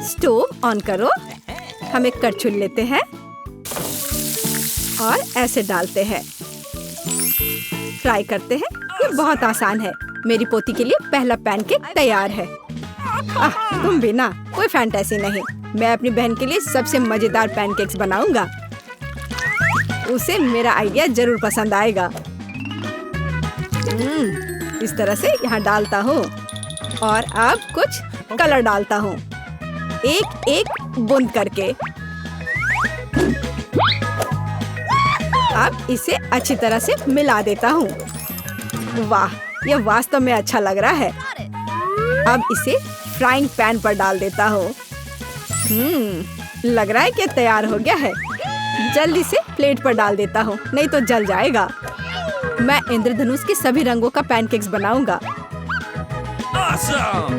स्टोव ऑन करो। हम एक करछुल लेते हैं और ऐसे डालते हैं। फ्राई करते हैं। ये बहुत आसान है। मेरी पोती के लिए पहला पैनकेक तैयार है। तुम भी ना, कोई फैंटेसी नहीं। मैं अपनी बहन के लिए सबसे मजेदार पैनकेक्स बनाऊंगा। उसे मेरा आइडिया जरूर पसंद आएगा। इस तरह से यहाँ डालता हूँ और अब कुछ कलर डालता हूँ, एक एक बूंद करके। अब इसे अच्छी तरह से मिला देता हूँ। वाह, यह वास्तव में अच्छा लग रहा है। अब इसे फ्राइंग पैन पर डाल देता हूँ। लग रहा है कि तैयार हो गया है। जल्दी से प्लेट पर डाल देता हूँ, नहीं तो जल जाएगा। मैं इंद्रधनुष के सभी रंगों का पैनकेक्स बनाऊंगा।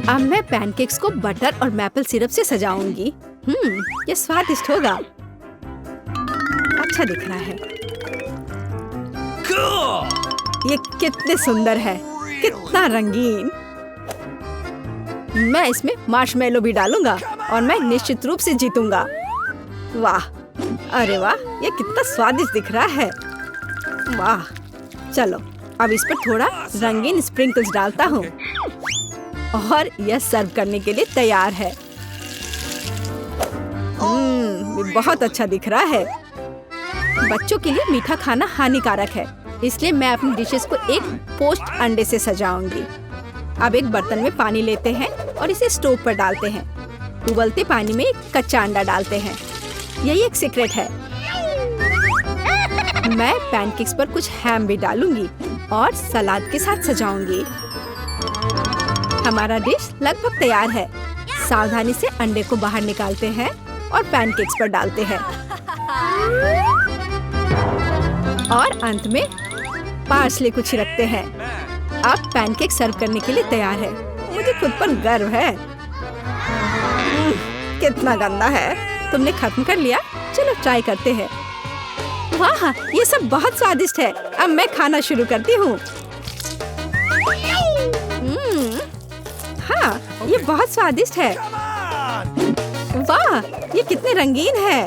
अब मैं पैनकेक्स को बटर और मैपल सिरप से सजाऊंगी। ये स्वादिष्ट होगा। अच्छा दिख रहा है। ये कितने सुंदर है, कितना रंगीन। मैं इसमें मार्शमेलो भी डालूंगा और मैं निश्चित रूप से जीतूंगा। वाह, अरे वाह, ये कितना स्वादिष्ट दिख रहा है। वाह, चलो अब इस पर थोड़ा रंगीन स्प्रिंकल्स डालता हूँ और यह सर्व करने के लिए तैयार है। ये बहुत अच्छा दिख रहा है। बच्चों के लिए मीठा खाना हानिकारक है, इसलिए मैं अपनी डिशेस को एक पोस्ट अंडे से सजाऊंगी। अब एक बर्तन में पानी लेते हैं और इसे स्टोव पर डालते हैं। उबलते पानी में एक कच्चा अंडा डालते हैं। यही एक सीक्रेट है। मैं पैनकेक्स पर कुछ हैम भी डालूंगी और सलाद के साथ सजाऊंगी। हमारा डिश लगभग तैयार है। सावधानी से अंडे को बाहर निकालते हैं और पैनकेक्स पर डालते हैं और अंत में पार्सले को छिड़कते हैं। अब पैनकेक सर्व करने के लिए तैयार है। मुझे खुद पर गर्व है। कितना गंदा है। तुमने खत्म कर लिया? चलो ट्राई करते हैं। वाह, ये सब बहुत स्वादिष्ट है। अब मैं खाना शुरू करती हूँ। हाँ, ये बहुत स्वादिष्ट है। वाह, ये कितने रंगीन है।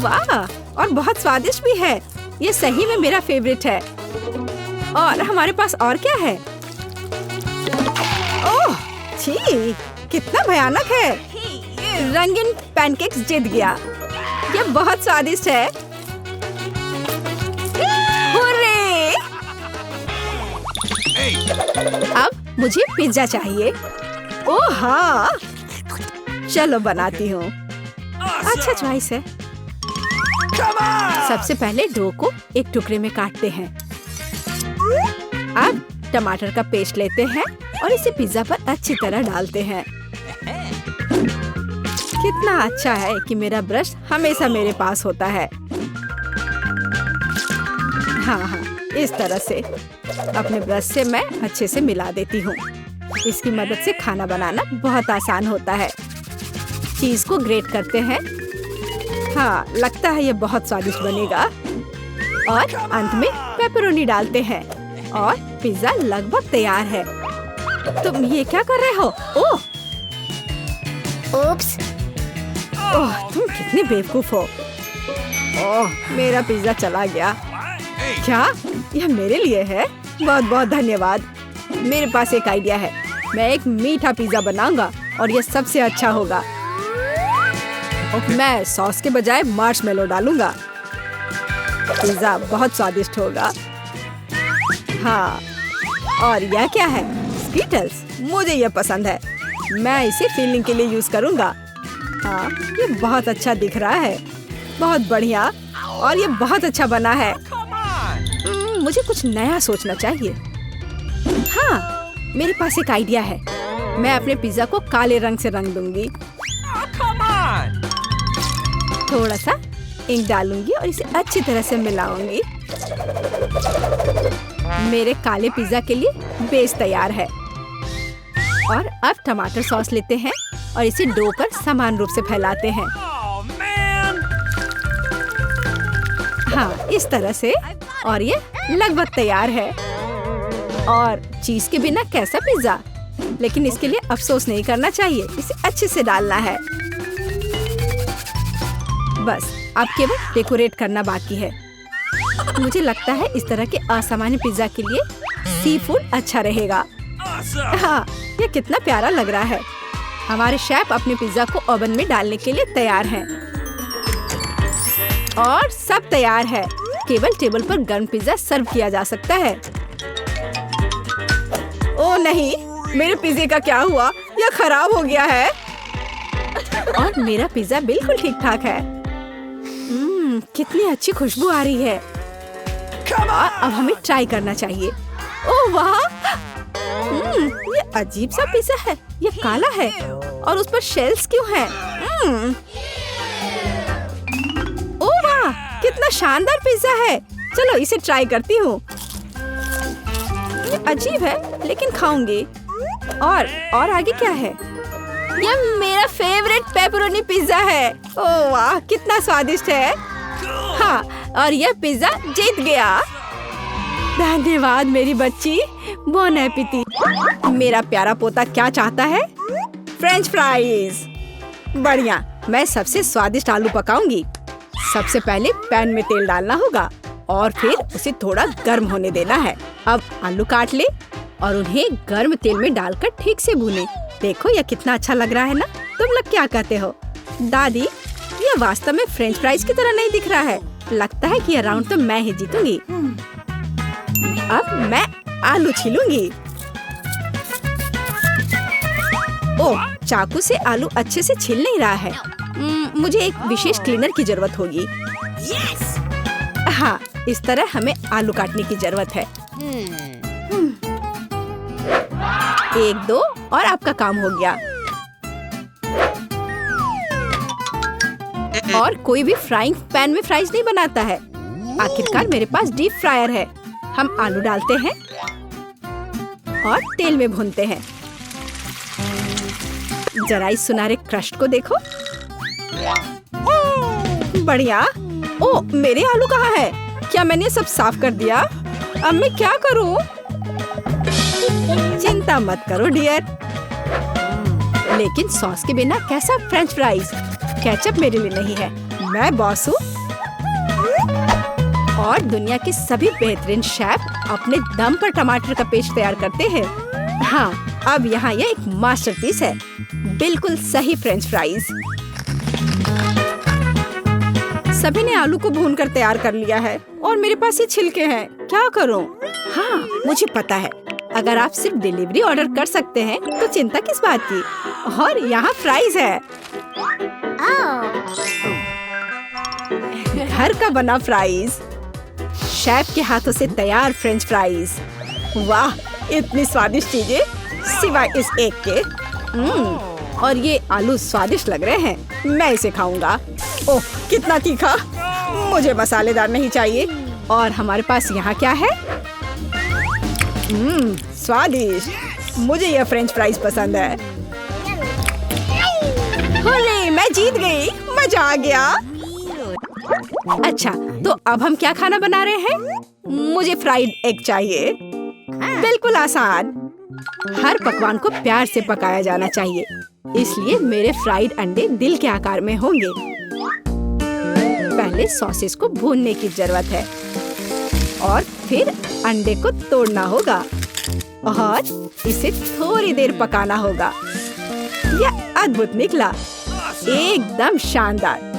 वाह, और बहुत स्वादिष्ट भी है। ये सही में मेरा फेवरेट है। और हमारे पास और क्या है? ओह, छी, कितना भयानक है। रंगीन पैनकेक्स जीत गया। ये बहुत स्वादिष्ट है। हुर्रे! अब मुझे पिज्जा चाहिए। ओह हाँ, चलो बनाती हूँ। अच्छा चॉइस है। सबसे पहले डो को एक टुकड़े में काटते हैं। अब टमाटर का पेस्ट लेते हैं और इसे पिज्जा पर अच्छी तरह डालते हैं। कितना अच्छा है कि मेरा ब्रश हमेशा मेरे पास होता है। हाँ, इस तरह से अपने ब्रश से मैं अच्छे से मिला देती हूँ। इसकी मदद से खाना बनाना बहुत आसान होता है। चीज को ग्रेट करते हैं। हाँ, लगता है ये बहुत स्वादिष्ट बनेगा। और अंत में पेपरोनी डालते हैं और पिज्जा लगभग तैयार है। तुम ये क्या कर रहे हो? ओह, ओप्स! ओह, तुम कितने बेवकूफ हो। ओह, मेरा पिज्जा चला गया। क्या यह मेरे लिए है? बहुत बहुत धन्यवाद। मेरे पास एक आइडिया है। मैं एक मीठा पिज्जा बनाऊंगा और यह सबसे अच्छा होगा। मैं सॉस के बजाय मार्शमेलो डालूंगा। पिज्जा बहुत स्वादिष्ट होगा। हाँ, और यह क्या है? स्कीटल्स। मुझे यह पसंद है। मैं इसे फीलिंग के लिए यूज करूंगा। हाँ, ये बहुत अच्छा दिख रहा है। बहुत बढ़िया। और ये बहुत अच्छा बना है। मुझे कुछ नया सोचना चाहिए। हाँ, मेरे पास एक आइडिया है। मैं अपने पिज्जा को काले रंग से रंग दूंगी। थोड़ा सा इंक डालूंगी और इसे अच्छी तरह से मिलाऊंगी। मेरे काले पिज्जा के लिए बेस तैयार है। और अब टमाटर सॉस लेते हैं और इसे डो पर समान रूप से फैलाते हैं। हाँ, इस तरह से। और ये लगभग तैयार है। और चीज के बिना कैसा पिज्जा? लेकिन इसके लिए अफसोस नहीं करना चाहिए। इसे अच्छे से डालना है। बस अब केवल डेकोरेट करना बाकी है। मुझे लगता है इस तरह के असामान्य पिज्जा के लिए सी फूड अच्छा रहेगा। हाँ, ये कितना प्यारा लग रहा है। हमारे शेफ अपने पिज्जा को ओवन में डालने के लिए तैयार हैं। और सब तैयार है। केवल टेबल पर गर्म पिज्जा सर्व किया जा सकता है। ओह नहीं, मेरे पिज्जे का क्या हुआ? यह खराब हो गया है। और मेरा पिज्जा बिल्कुल ठीक ठाक है। कितनी अच्छी खुशबू आ रही है। अब हमें ट्राई करना चाहिए। ओह वाह, ये अजीब सा पिज्जा है। ये काला है और उस पर शेल्स क्यों हैं? ओह वाह, कितना शानदार पिज्जा है। चलो इसे ट्राई करती हूँ। ये अजीब है लेकिन खाऊंगी। और आगे क्या है? यह मेरा फेवरेट पेपरोनी पिज्जा है। ओह वाह, कितना स्वादिष्ट है। हाँ, और यह पिज्जा जीत गया। धन्यवाद मेरी बच्ची। बॉन एपेटी। मेरा प्यारा पोता क्या चाहता है? French fries. बढ़िया, मैं सबसे स्वादिष्ट आलू पकाऊंगी। सबसे पहले पैन में तेल डालना होगा और फिर उसे थोड़ा गर्म होने देना है। अब आलू काट ले और उन्हें गर्म तेल में डालकर ठीक से भूने। देखो यह कितना अच्छा लग रहा है ना? तुम लोग क्या कहते हो? दादी, यह वास्तव में फ्रेंच फ्राइज की तरह नहीं दिख रहा है। लगता है कि यह राउंड तो मैं ही जीतूंगी। अब मैं आलू छीलूंगी। ओह, चाकू से आलू अच्छे से छिल नहीं रहा है। मुझे एक विशेष क्लीनर की जरूरत होगी। हाँ, इस तरह हमें आलू काटने की जरूरत है। 1, 2 और आपका काम हो गया। और कोई भी फ्राइंग पैन में फ्राइज नहीं बनाता है। आखिरकार मेरे पास डीप फ्रायर है। हम आलू डालते हैं और तेल में भूनते हैं। जरा इस सुनहरे क्रस्ट को देखो। बढ़िया। ओह, मेरे आलू कहाँ है? क्या मैंने सब साफ कर दिया? अब मैं क्या करूं? चिंता मत करो डियर। लेकिन सॉस के बिना कैसा फ्रेंच फ्राइज? केचप मेरे लिए नहीं है, मैं बॉस हूँ। और दुनिया के सभी बेहतरीन शेफ अपने दम पर टमाटर का पेस्ट तैयार करते हैं। हाँ, अब यहाँ यह एक मास्टरपीस है। बिल्कुल सही फ्रेंच फ्राइज। सभी ने आलू को भूनकर तैयार कर लिया है और मेरे पास ये छिलके हैं। क्या करूं? हाँ, मुझे पता है। अगर आप सिर्फ डिलीवरी ऑर्डर कर सकते हैं तो चिंता किस बात की। और यहाँ फ्राइज है। घर का बना फ्राइज, शेफ के हाथों से तैयार फ्रेंच फ्राइज। वाह, इतनी स्वादिष्ट चीजें सिवाय इस एक के। और ये आलू स्वादिष्ट लग रहे हैं। मैं इसे खाऊंगा। ओह, कितना तीखा! मुझे मसालेदार नहीं चाहिए। और हमारे पास यहाँ क्या है? स्वादिष्ट। मुझे यह फ्रेंच फ्राइज पसंद है। होले, मैं जीत गई। मजा आ गया। अच्छा, तो अब हम क्या खाना बना रहे हैं? मुझे फ्राइड एग चाहिए। बिल्कुल आसान। हर पकवान को प्यार से पकाया जाना चाहिए, इसलिए मेरे फ्राइड अंडे दिल के आकार में होंगे। पहले सॉसेस को भूनने की जरूरत है और फिर अंडे को तोड़ना होगा और इसे थोड़ी देर पकाना होगा। यह अद्भुत निकला, एकदम शानदार।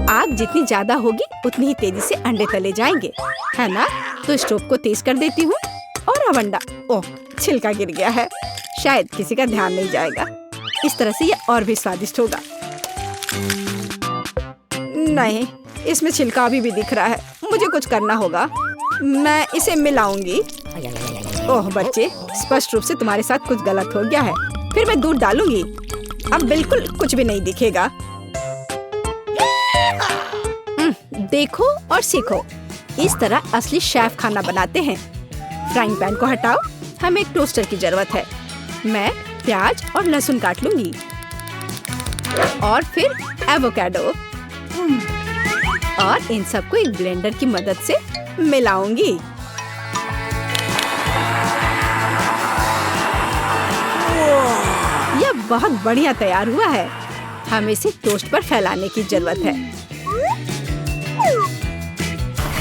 आग जितनी ज्यादा होगी उतनी ही तेजी से अंडे तले जाएंगे, है ना? तो स्टोव को तेज कर देती हूँ और अब अंडा। ओह, छिलका गिर गया है। शायद किसी का ध्यान नहीं जाएगा। इस तरह से यह और भी स्वादिष्ट होगा। नहीं, इसमें छिलका अभी भी दिख रहा है। मुझे कुछ करना होगा। मैं इसे मिलाऊंगी। ओह बच्चे, स्पष्ट रूप से तुम्हारे साथ कुछ गलत हो गया है। फिर मैं दूध डालूंगी। अब बिल्कुल कुछ भी नहीं दिखेगा। देखो और सीखो। इस तरह असली शेफ खाना बनाते हैं। फ्राइंग पैन को हटाओ। हमें एक टोस्टर की जरूरत है। मैं प्याज और लहसुन काट लूंगी और फिर एवोकाडो और इन सबको एक ब्लेंडर की मदद से मिलाऊंगी। यह बहुत बढ़िया तैयार हुआ है। हमें इसे टोस्ट पर फैलाने की जरूरत है।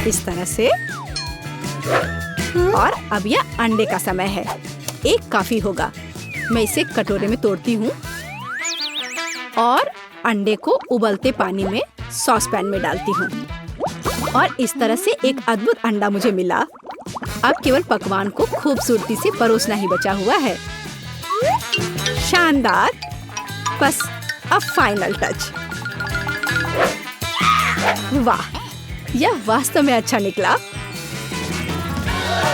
इस तरह से। और अब यह अंडे का समय है। एक काफी होगा। मैं इसे कटोरे में तोड़ती हूँ और अंडे को उबलते पानी में सॉस पैन में डालती हूँ। और इस तरह से एक अद्भुत अंडा मुझे मिला। अब केवल पकवान को खूबसूरती से परोसना ही बचा हुआ है। शानदार। बस अब फाइनल टच। वाह, यह वास्तव में अच्छा निकला।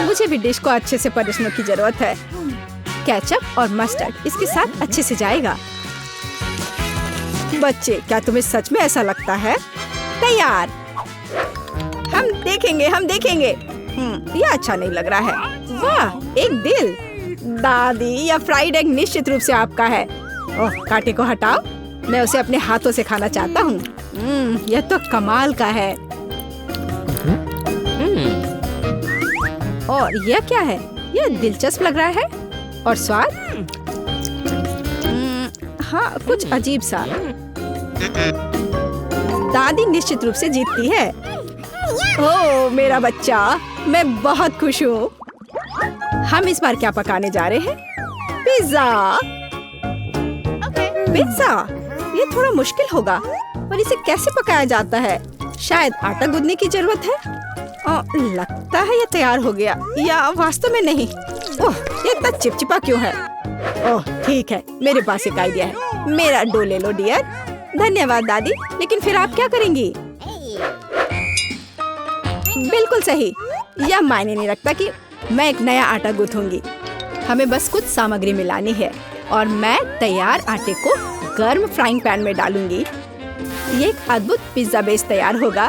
मुझे भी डिश को अच्छे से परोसने की जरूरत है। केचप और मस्टर्ड इसके साथ अच्छे से जाएगा। बच्चे, क्या तुम्हें सच में ऐसा लगता है? तैयार। हम देखेंगे। यह अच्छा नहीं लग रहा है। वाह, एक दिल। दादी, यह फ्राइड एग निश्चित रूप से आपका है। ओह, कांटे को हटाओ। मैं उसे अपने हाथों से खाना चाहता हूँ। यह तो कमाल का है। और यह क्या है? यह दिलचस्प लग रहा है। और स्वाद हाँ, कुछ अजीब सा। दादी निश्चित रूप से जीतती है। ओह मेरा बच्चा, मैं बहुत खुश हूँ। हम इस बार क्या पकाने जा रहे हैं? पिज्जा। पिज्जा, ये थोड़ा मुश्किल होगा। पर इसे कैसे पकाया जाता है? शायद आटा गूंदने की जरूरत है। लगता है ये तैयार हो गया, या वास्तव में नहीं। ओह, ये इतना चिपचिपा क्यों है? ओह ठीक है, मेरे पास एक आइडिया है। मेरा डो ले लो डियर। धन्यवाद दादी, लेकिन फिर आप क्या करेंगी? बिल्कुल सही। यह मायने नहीं रखता कि मैं एक नया आटा गूंथूंगी। हमें बस कुछ सामग्री मिलानी है और मैं तैयार आटे को गर्म फ्राइंग पैन में डालूंगी। ये एक अद्भुत पिज्जा बेस तैयार होगा।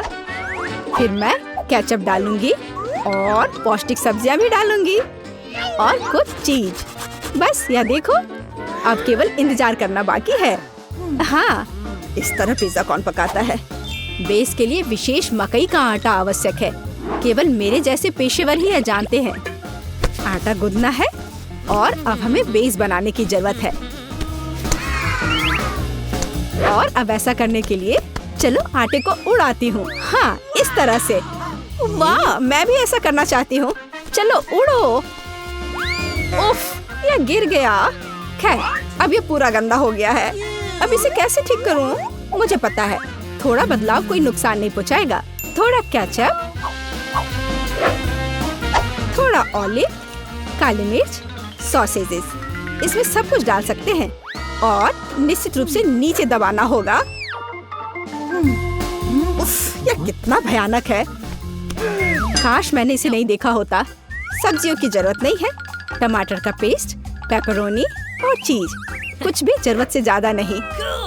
फिर मैं केचप डालूंगी और पौष्टिक सब्जियां भी डालूंगी और कुछ चीज। बस यह देखो, अब केवल इंतजार करना बाकी है। हाँ, इस तरह पिज्जा कौन पकाता है? बेस के लिए विशेष मकई का आटा आवश्यक है। केवल मेरे जैसे पेशेवर ही यह जानते हैं। आटा गूंदना है और अब हमें बेस बनाने की जरूरत है। और अब ऐसा करने के लिए चलो आटे को उड़ाती हूँ। हाँ, इस तरह से। वाह, मैं भी ऐसा करना चाहती हूँ। चलो उड़ो। उफ, यह गिर गया। खैर, अब ये पूरा गंदा हो गया है। अब इसे कैसे ठीक करूँ? मुझे पता है, थोड़ा बदलाव कोई नुकसान नहीं पहुँचाएगा। थोड़ा केचप, थोड़ा ऑलिव, काली मिर्च, सॉसेजेस, इसमें सब कुछ डाल सकते हैं और निश्चित रूप से नीचे दबाना होगा। उफ, यह कितना भयानक है। काश मैंने इसे नहीं देखा होता। सब्जियों की जरूरत नहीं है। टमाटर का पेस्ट, पेपरोनी और चीज, कुछ भी जरूरत से ज्यादा नहीं।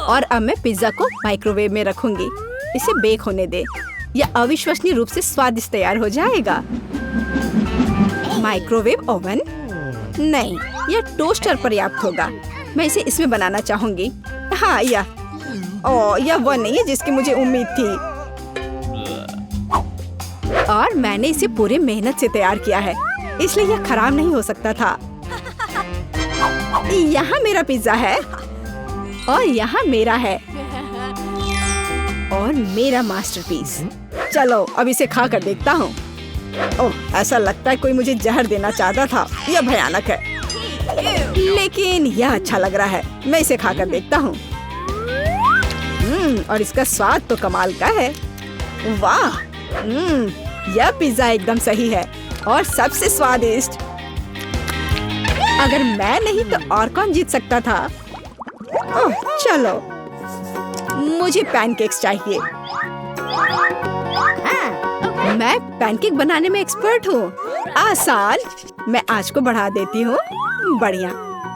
और अब मैं पिज्जा को माइक्रोवेव में रखूंगी। इसे बेक होने दे। यह अविश्वसनीय रूप से स्वादिष्ट तैयार हो जाएगा। माइक्रोवेव ओवन नहीं, यह टोस्टर पर्याप्त होगा। मैं इसे इसमें बनाना चाहूंगी। हाँ, यह वो नहीं है जिसकी मुझे उम्मीद थी। और मैंने इसे पूरे मेहनत से तैयार किया है, इसलिए यह खराब नहीं हो सकता था। यहाँ मेरा पिज्जा है और यहाँ मेरा है और मेरा मास्टरपीस। चलो अब इसे खा कर देखता हूँ। ओह, ऐसा लगता है कोई मुझे जहर देना चाहता था। यह भयानक है, लेकिन यह अच्छा लग रहा है। मैं इसे खा कर देखता हूँ। और इसका स्वाद तो कमाल का है। वाह, यह पिज्जा एकदम सही है और सबसे स्वादिष्ट। अगर मैं नहीं तो और कौन जीत सकता था? ओह, चलो, मुझे पैनकेक्स चाहिए। मैं पैनकेक बनाने में एक्सपर्ट हूँ। आसान। मैं आंच को बढ़ा देती हूँ। बढ़िया।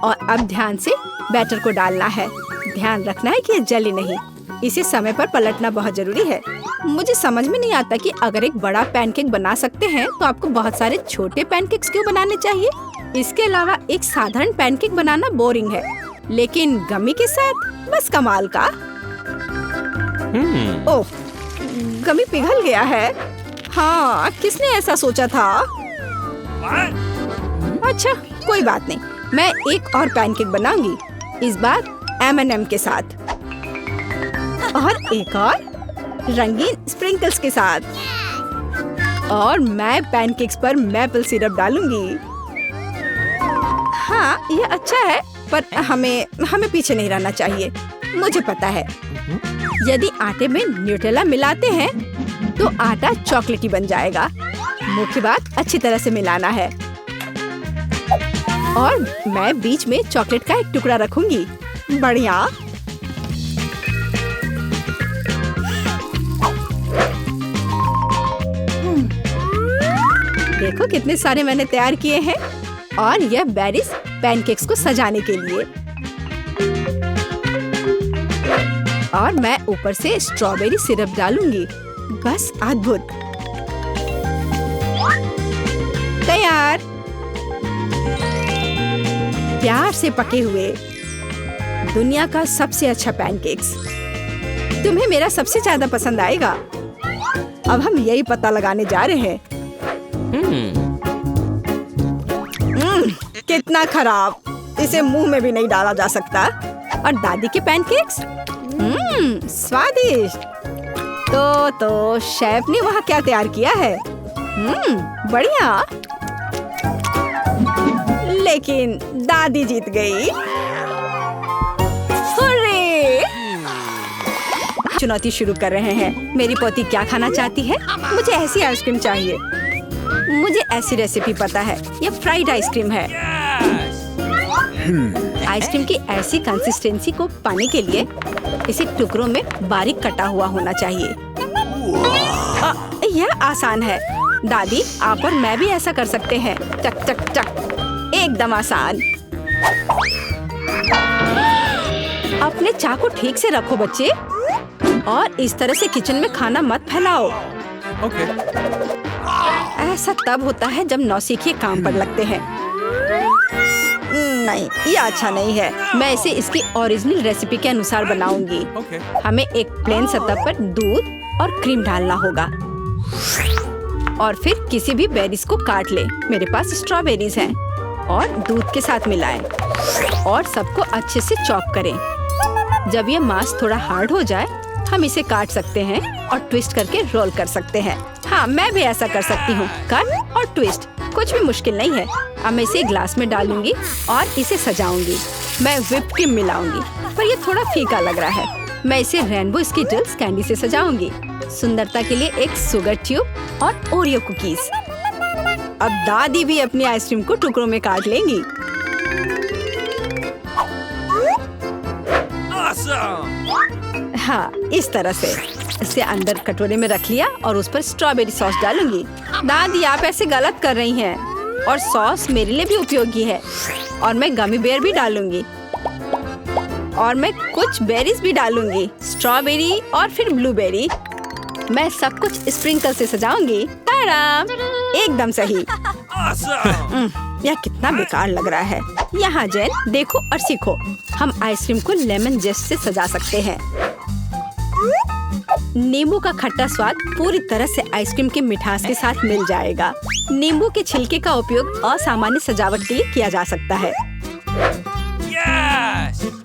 और अब ध्यान से बैटर को डालना है। ध्यान रखना है कि ये जले नहीं। इसे समय पर पलटना बहुत जरूरी है। मुझे समझ में नहीं आता कि अगर एक बड़ा पैनकेक बना सकते हैं तो आपको बहुत सारे छोटे पैनकेक्स क्यों बनाने चाहिए? इसके अलावा एक साधारण पैनकेक बनाना बोरिंग है, लेकिन गमी के साथ बस कमाल का। ओह, गमी पिघल गया है। हाँ, किसने ऐसा सोचा था? अच्छा, कोई बात नहीं। मैं एक और पैनकेक बनाऊंगी, इस बार M&M के साथ और एक और रंगीन स्प्रिंकल्स के साथ। और मैं पैनकेक्स पर मैपल सिरप डालूंगी। हाँ, यह अच्छा है, पर हमें पीछे नहीं रहना चाहिए। मुझे पता है, यदि आटे में न्यूटेला मिलाते हैं तो आटा चॉकलेटी बन जाएगा। मुख्य बात अच्छी तरह से मिलाना है। और मैं बीच में चॉकलेट का एक टुकड़ा रखूंगी। बढ़िया। देखो कितने सारे मैंने तैयार किए हैं। और यह बेरीज पैनकेक्स को सजाने के लिए। और मैं ऊपर से स्ट्रॉबेरी सिरप डालूंगी। बस अद्भुत। तैयार। प्यार से पके हुए दुनिया का सबसे अच्छा पैनकेक्स। तुम्हें मेरा सबसे ज्यादा पसंद आएगा। अब हम यही पता लगाने जा रहे हैं। कितना खराब, इसे मुंह में भी नहीं डाला जा सकता। और दादी के पैनकेक्स, स्वादिष्ट। तो शेफ ने वहाँ क्या तैयार किया है? बढ़िया। लेकिन दादी जीत गई। हुर्रे! चुनौती शुरू कर रहे हैं। मेरी पोती क्या खाना चाहती है? मुझे ऐसी आइसक्रीम चाहिए। मुझे ऐसी रेसिपी पता है, ये फ्राइड आइसक्रीम है। आइसक्रीम की ऐसी कंसिस्टेंसी को पाने के लिए इसे टुकड़ों में बारीक कटा हुआ होना चाहिए। यह आसान है। दादी, आप और मैं भी ऐसा कर सकते हैं। टक टक टक, एकदम आसान। अपने चाकू ठीक से रखो बच्चे, और इस तरह से किचन में खाना मत फैलाओ। ऐसा तब होता है जब नौसिखिए काम पर लगते हैं। नहीं, ये अच्छा नहीं है। मैं इसे इसकी ओरिजिनल रेसिपी के अनुसार बनाऊंगी। हमें एक प्लेन सतह पर दूध और क्रीम डालना होगा, और फिर किसी भी बेरीज को काट ले। मेरे पास स्ट्रॉबेरीज हैं, और दूध के साथ मिलाएं और सबको अच्छे से चॉप करें। जब ये मांस थोड़ा हार्ड हो जाए, हम इसे काट सकते हैं और ट्विस्ट करके रोल कर सकते हैं। हाँ, मैं भी ऐसा कर सकती हूँ। कट और ट्विस्ट कुछ भी मुश्किल नहीं है। अब मैं इसे ग्लास में डालूंगी और इसे सजाऊंगी। मैं व्हिप क्रीम मिलाऊंगी, पर ये थोड़ा फीका लग रहा है। मैं इसे रेनबो स्किटल्स कैंडी से सजाऊंगी। सुंदरता के लिए एक शुगर ट्यूब और ओरियो कुकीज। अब दादी भी अपनी आइसक्रीम को टुकड़ों में काट लेंगी। हाँ, इस तरह से इसे अंदर कटोरे में रख लिया और उस पर स्ट्रॉबेरी सॉस डालूंगी। दादी, आप ऐसे गलत कर रही हैं, और सॉस मेरे लिए भी उपयोगी है। और मैं गमी बेयर भी डालूंगी, और मैं कुछ बेरीज भी डालूंगी, स्ट्रॉबेरी और फिर ब्लूबेरी। मैं सब कुछ स्प्रिंकल से सजाऊंगी। ताराम, एकदम सही। यह कितना बेकार लग रहा है। यहाँ जेन, देखो और सीखो। हम आइसक्रीम को लेमन जेस्ट से सजा सकते हैं। नींबू का खट्टा स्वाद पूरी तरह से आइसक्रीम की मिठास के साथ मिल जाएगा। नींबू के छिलके का उपयोग असामान्य सजावट के लिए किया जा सकता है।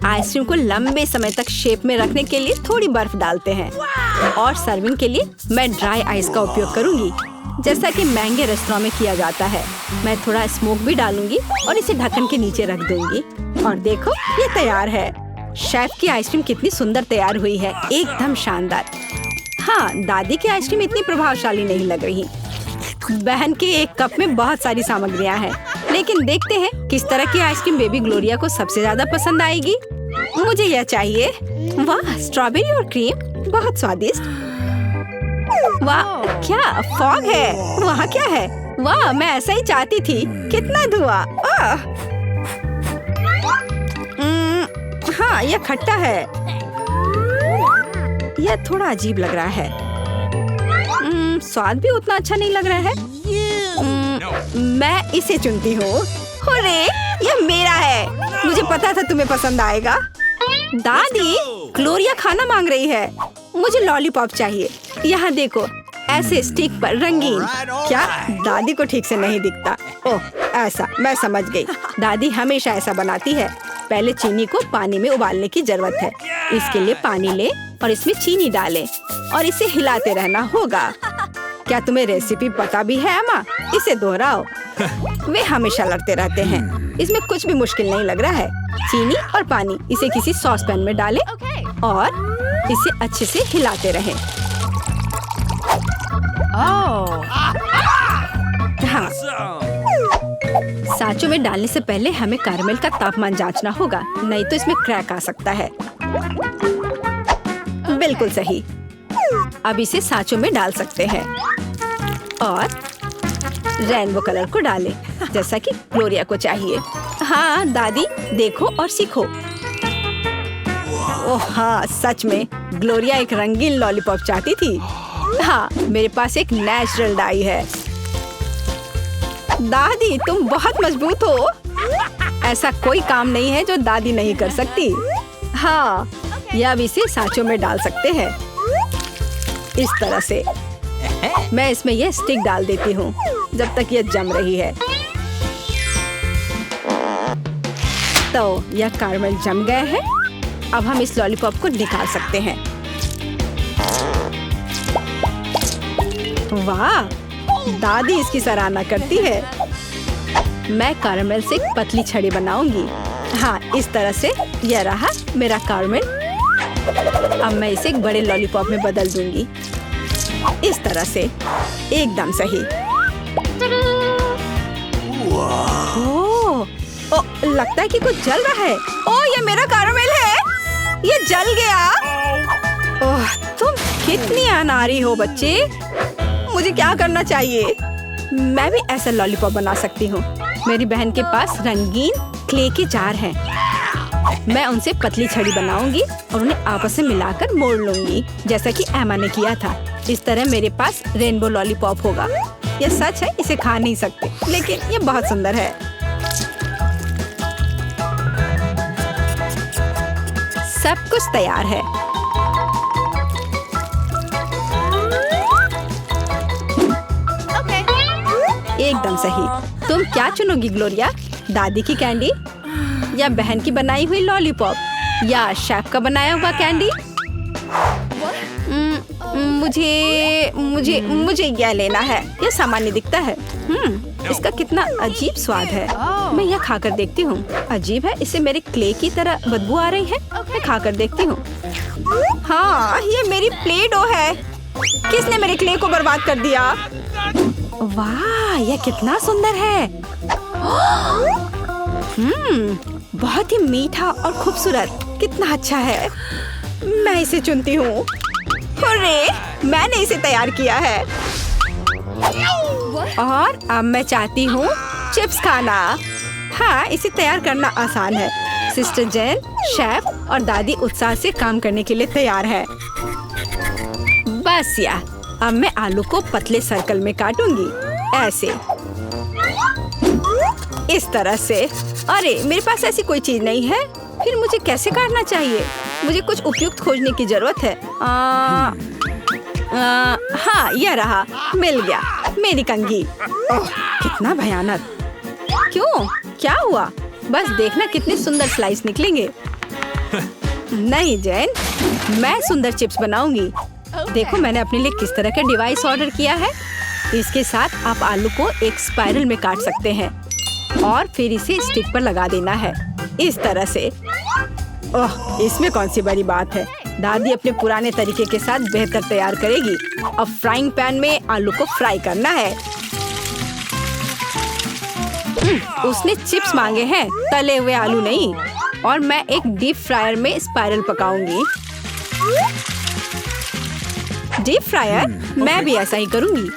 आइसक्रीम को लंबे समय तक शेप में रखने के लिए थोड़ी बर्फ डालते हैं, और सर्विंग के लिए मैं ड्राई आइस का उपयोग करूंगी, जैसा कि महंगे रेस्टोरेंट में किया जाता है। मैं थोड़ा स्मोक भी डालूंगी और इसे ढक्कन के नीचे रख दूंगी। और देखो, ये तैयार है। शेफ की आइसक्रीम कितनी सुंदर तैयार हुई है, एकदम शानदार। हाँ, दादी की आइसक्रीम इतनी प्रभावशाली नहीं लग रही। बहन के एक कप में बहुत सारी सामग्रियां हैं, लेकिन देखते हैं किस तरह की आइसक्रीम बेबी ग्लोरिया को सबसे ज्यादा पसंद आएगी। मुझे यह चाहिए। वाह, स्ट्रॉबेरी और क्रीम, बहुत स्वादिष्ट। वाह, क्या फॉग है? वहाँ क्या है? वाह, मैं ऐसा ही चाहती थी। कितना धुआं। हाँ, यह खट्टा है। यह थोड़ा अजीब लग रहा है। स्वाद भी उतना अच्छा नहीं लग रहा है। मैं इसे चुनती हूँ। अरे, यह मेरा है। मुझे पता था तुम्हें पसंद आएगा। दादी, ग्लोरिया खाना मांग रही है। मुझे लॉलीपॉप चाहिए। यहाँ देखो, ऐसे स्टिक पर रंगीन। क्या दादी को ठीक से नहीं दिखता? ओह, ऐसा, मैं समझ गई। दादी हमेशा ऐसा बनाती है। पहले चीनी को पानी में उबालने की जरूरत है। इसके लिए पानी ले और इसमें चीनी डालें और इसे हिलाते रहना होगा। क्या तुम्हें रेसिपी पता भी है अम्मा? इसे दोहराओ। वे हमेशा लड़ते रहते हैं। इसमें कुछ भी मुश्किल नहीं लग रहा है। चीनी और पानी, इसे किसी सॉस पैन में डालें और इसे अच्छे से हिलाते रहें। हाँ, सांचों में डालने से पहले हमें कैरमेल का तापमान जांचना होगा, नहीं तो इसमें क्रैक आ सकता है। बिल्कुल सही। अब इसे सांचों में डाल सकते हैं और रेनबो कलर को डालें, जैसा कि ग्लोरिया को चाहिए। हाँ दादी, देखो और सीखो। ओह हाँ, सच में ग्लोरिया एक रंगीन लॉलीपॉप चाहती थी। हाँ, मेरे पास एक नेचुरल डाई है। दादी, तुम बहुत मजबूत हो। ऐसा कोई काम नहीं है जो दादी नहीं कर सकती। हाँ, या अब इसे सांचों में डाल सकते हैं इस तरह से। मैं इसमें यह स्टिक डाल देती हूँ जब तक यह जम रही है। तो यह कैरमल जम गए हैं। अब हम इस लॉलीपॉप को निकाल सकते हैं। वाह, दादी इसकी सराहना करती है। मैं कैरमल से एक पतली छड़ी बनाऊंगी। हाँ, इस तरह से। यह रहा मेरा कैरमल। अब मैं इसे एक बड़े लॉलीपॉप में बदल दूंगी। इस तरह से। एकदम सही। ओह, लगता है कि कुछ जल रहा है। ओह, ये मेरा कैरमल है। ये जल गया। ओह, तुम कितनी अनाड़ी हो बच्चे। मुझे क्या करना चाहिए? मैं भी ऐसा लॉलीपॉप बना सकती हूँ। मेरी बहन के पास रंगीन क्ले के जार हैं। मैं उनसे पतली छड़ी बनाऊंगी और उन्हें आपस में मिलाकर मोड़ लूंगी, जैसा कि एमा ने किया था। इस तरह मेरे पास रेनबो लॉलीपॉप होगा। यह सच है, इसे खा नहीं सकते, लेकिन यह बहुत सुंदर है। सब कुछ तैयार है। एकदम सही। तुम क्या चुनोगी ग्लोरिया? दादी की कैंडी या बहन की बनाई हुई लॉलीपॉप या शेफ का बनाया हुआ कैंडी? मुझे यह लेना है। यह सामान्य दिखता है। इसका कितना अजीब स्वाद है। मैं यह खाकर देखती हूँ। अजीब है, इसे मेरे क्ले की तरह बदबू आ रही है। मैं खाकर देखती हूँ। हाँ, ये मेरी प्ले डो है। किसने मेरे क्ले को बर्बाद कर दिया? वाह, यह कितना सुंदर है। बहुत ही मीठा और खूबसूरत। कितना अच्छा है। मैं इसे चुनती हूँ। अरे, मैंने इसे तैयार किया है। और अब मैं चाहती हूँ चिप्स खाना। हाँ, इसे तैयार करना आसान है। सिस्टर जेन, शेफ और दादी उत्साह से काम करने के लिए तैयार है। बस या, अब मैं आलू को पतले सर्कल में काटूंगी, ऐसे। इस तरह से। अरे, मेरे पास ऐसी कोई चीज नहीं है। फिर मुझे कैसे काटना चाहिए? मुझे कुछ उपयुक्त खोजने की जरूरत है। हाँ, यह रहा। मिल गया। मेरी कंघी। ओह, कितना भयानक। क्यों? क्या हुआ? बस देखना कितने सुंदर स्लाइस निकलेंगे। नहीं जैन, मैं सुंदर चिप्स बनाऊंगी। देखो, मैंने अपने लिए किस तरह का डिवाइस ऑर्डर किया है। इसके साथ आप आलू को एक स्पाइरल में काट सकते हैं और फिर इसे स्टिक पर लगा देना है, इस तरह से। ओह, इसमें कौन सी बड़ी बात है। दादी अपने पुराने तरीके के साथ बेहतर तैयार करेगी। अब फ्राइंग पैन में आलू को फ्राई करना है। उसने चिप्स मांगे हैं, तले हुए आलू नहीं। और मैं एक डीप फ्रायर में स्पाइरल पकाऊंगी। Deep fryer? मैं भी ऐसा ही करूंगी।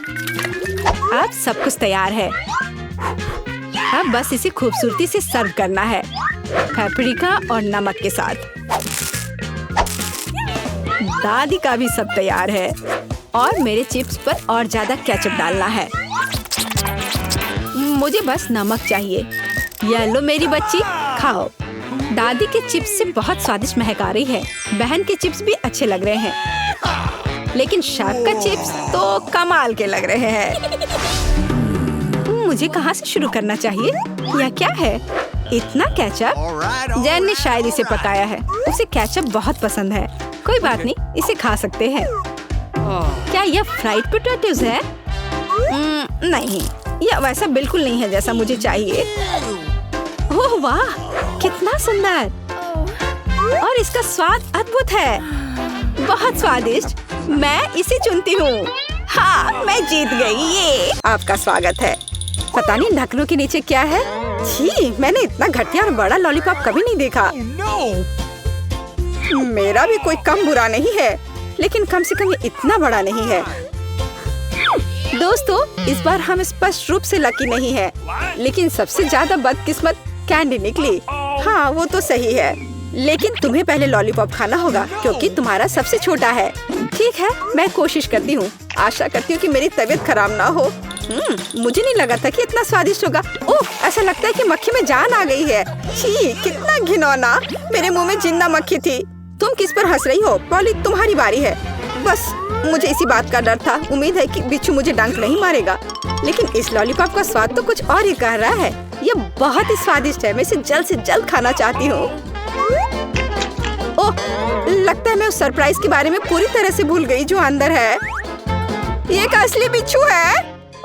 अब सब कुछ तैयार है। अब बस इसे खूबसूरती से सर्व करना है, पेपरिका और नमक के साथ। दादी का भी सब तैयार है और मेरे चिप्स पर और ज्यादा केचप डालना है। मुझे बस नमक चाहिए। ये लो मेरी बच्ची, खाओ। दादी के चिप्स से बहुत स्वादिष्ट महक आ रही है। बहन के चिप्स भी अच्छे लग रहे हैं, लेकिन शेफ का चिप्स तो कमाल के लग रहे हैं। मुझे कहाँ से शुरू करना चाहिए? यह क्या है? इतना केचप? जैन ने शायद इसे पकाया है। उसे केचप बहुत पसंद है। कोई बात नहीं, इसे खा सकते हैं। क्या यह फ्राइड पोटैटोज है? नहीं, यह वैसा बिल्कुल नहीं है जैसा मुझे चाहिए। ओह वाह, कितना सुंदर। और इसका स्वाद अद्भुत है, बहुत स्वादिष्ट। मैं इसे चुनती हूँ। हाँ, मैं जीत गई। ये आपका स्वागत है। पता नहीं ढक्कनों के नीचे क्या है। छी, मैंने इतना घटिया और बड़ा लॉलीपॉप कभी नहीं देखा। मेरा भी कोई कम बुरा नहीं है, लेकिन कम से कम ये इतना बड़ा नहीं है। दोस्तों, इस बार हम स्पष्ट रूप से लकी नहीं है, लेकिन सबसे ज्यादा बदकिस्मत कैंडी निकली। हाँ, वो तो सही है, लेकिन तुम्हें पहले लॉलीपॉप खाना होगा क्योंकि तुम्हारा सबसे छोटा है। ठीक है, मैं कोशिश करती हूँ। आशा करती हूँ कि मेरी तबीयत खराब ना हो। मुझे नहीं लगा था कि इतना स्वादिष्ट होगा। ओह, ऐसा लगता है कि मक्खी में जान आ गई है। छी, कितना घिनौना। मेरे मुंह में जिंदा मक्खी थी। तुम किस पर हंस रही हो? पॉली, तुम्हारी बारी है। बस मुझे इसी बात का डर था। उम्मीद है कि बिच्छू मुझे डंक नहीं मारेगा, लेकिन इस लॉलीपॉप का स्वाद तो कुछ और ही कह रहा है। ये बहुत ही स्वादिष्ट है। मैं इसे जल्द से जल्द खाना चाहती हूँ। ओह, लगता है मैं उस सरप्राइज के बारे में पूरी तरह से भूल गई जो अंदर है। ये एक असली बिच्छू है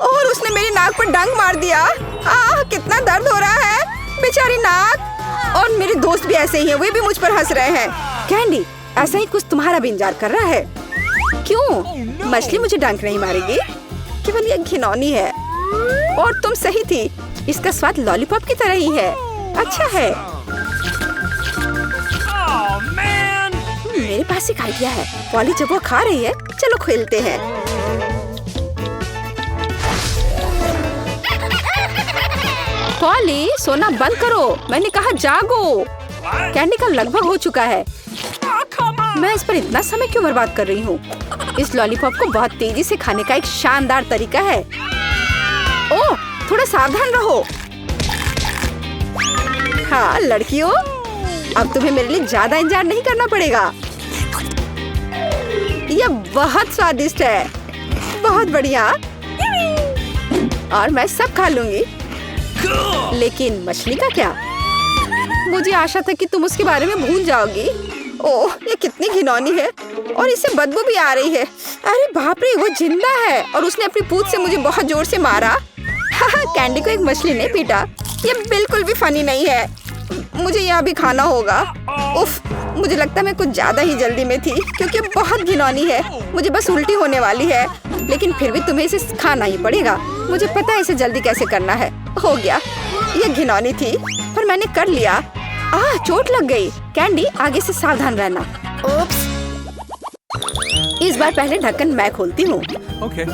और उसने मेरी नाक पर डंक मार दिया। कितना दर्द हो रहा है, बेचारी नाक। और मेरे दोस्त भी ऐसे ही हैं, वे भी मुझ पर हंस रहे हैं। कैंडी, ऐसा ही कुछ तुम्हारा भी इंतजार कर रहा है। क्यों? मछली मुझे डंक नहीं मारेगी, केवल ये घिनौनी है। और तुम सही थी, इसका स्वाद लॉलीपॉप की तरह ही है। अच्छा है। मेरे पास एक आइडिया है। पॉली जब वो खा रही है, चलो खेलते हैं। पॉली, सोना बंद करो, मैंने कहा जागो। कैंडी का लगभग हो चुका है। मैं इस पर इतना समय क्यों बर्बाद कर रही हूँ? इस लॉलीपॉप को बहुत तेजी से खाने का एक शानदार तरीका है। ओह, थोड़ा सावधान रहो। हाँ लड़कियों, अब तुम्हें मेरे लिए ज्यादा इंतजार नहीं करना पड़ेगा। यह बहुत स्वादिष्ट है, बहुत बढ़िया। और मैं सब खा लूंगी। लेकिन मछली का क्या? मुझे आशा था कि तुम उसके बारे में भूल जाओगी। ओह, ये कितनी घिनौनी है और इससे बदबू भी आ रही है। अरे बाप रे, वो जिंदा है और उसने अपनी पूंछ से मुझे बहुत जोर से मारा। कैंडी को एक मछली ने पीटा। ये बिल्कुल भी फनी नहीं है। मुझे यहाँ भी खाना होगा। उफ, मुझे लगता है मैं कुछ ज्यादा ही जल्दी में थी क्योंकि बहुत घिनौनी है। मुझे बस उल्टी होने वाली है, लेकिन फिर भी तुम्हें इसे खाना ही पड़ेगा। मुझे पता है इसे जल्दी कैसे करना है। हो गया, ये घिनौनी थी पर मैंने कर लिया। चोट लग गई। कैंडी, आगे से सावधान रहना। ओप्स। इस बार पहले ढक्कन मैं खोलती हूँ। Okay.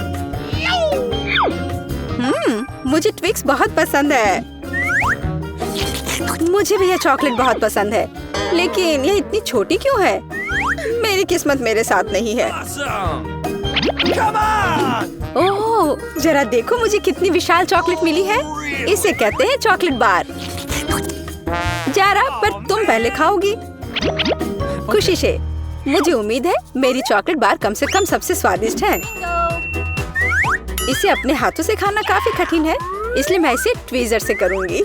मुझे ट्विक्स बहुत पसंद है। मुझे भी यह चॉकलेट बहुत पसंद है, लेकिन यह इतनी छोटी क्यों है? मेरी किस्मत मेरे साथ नहीं है। Come on! ओह, जरा देखो मुझे कितनी विशाल चॉकलेट मिली है। इसे कहते हैं चॉकलेट बार। जरा, पर तुम पहले खाओगी। खुशी से। मुझे उम्मीद है मेरी चॉकलेट बार कम से कम सबसे स्वादिष्ट है। इसे अपने हाथों से खाना काफी कठिन है, इसलिए मैं इसे ट्वीजर से करूंगी।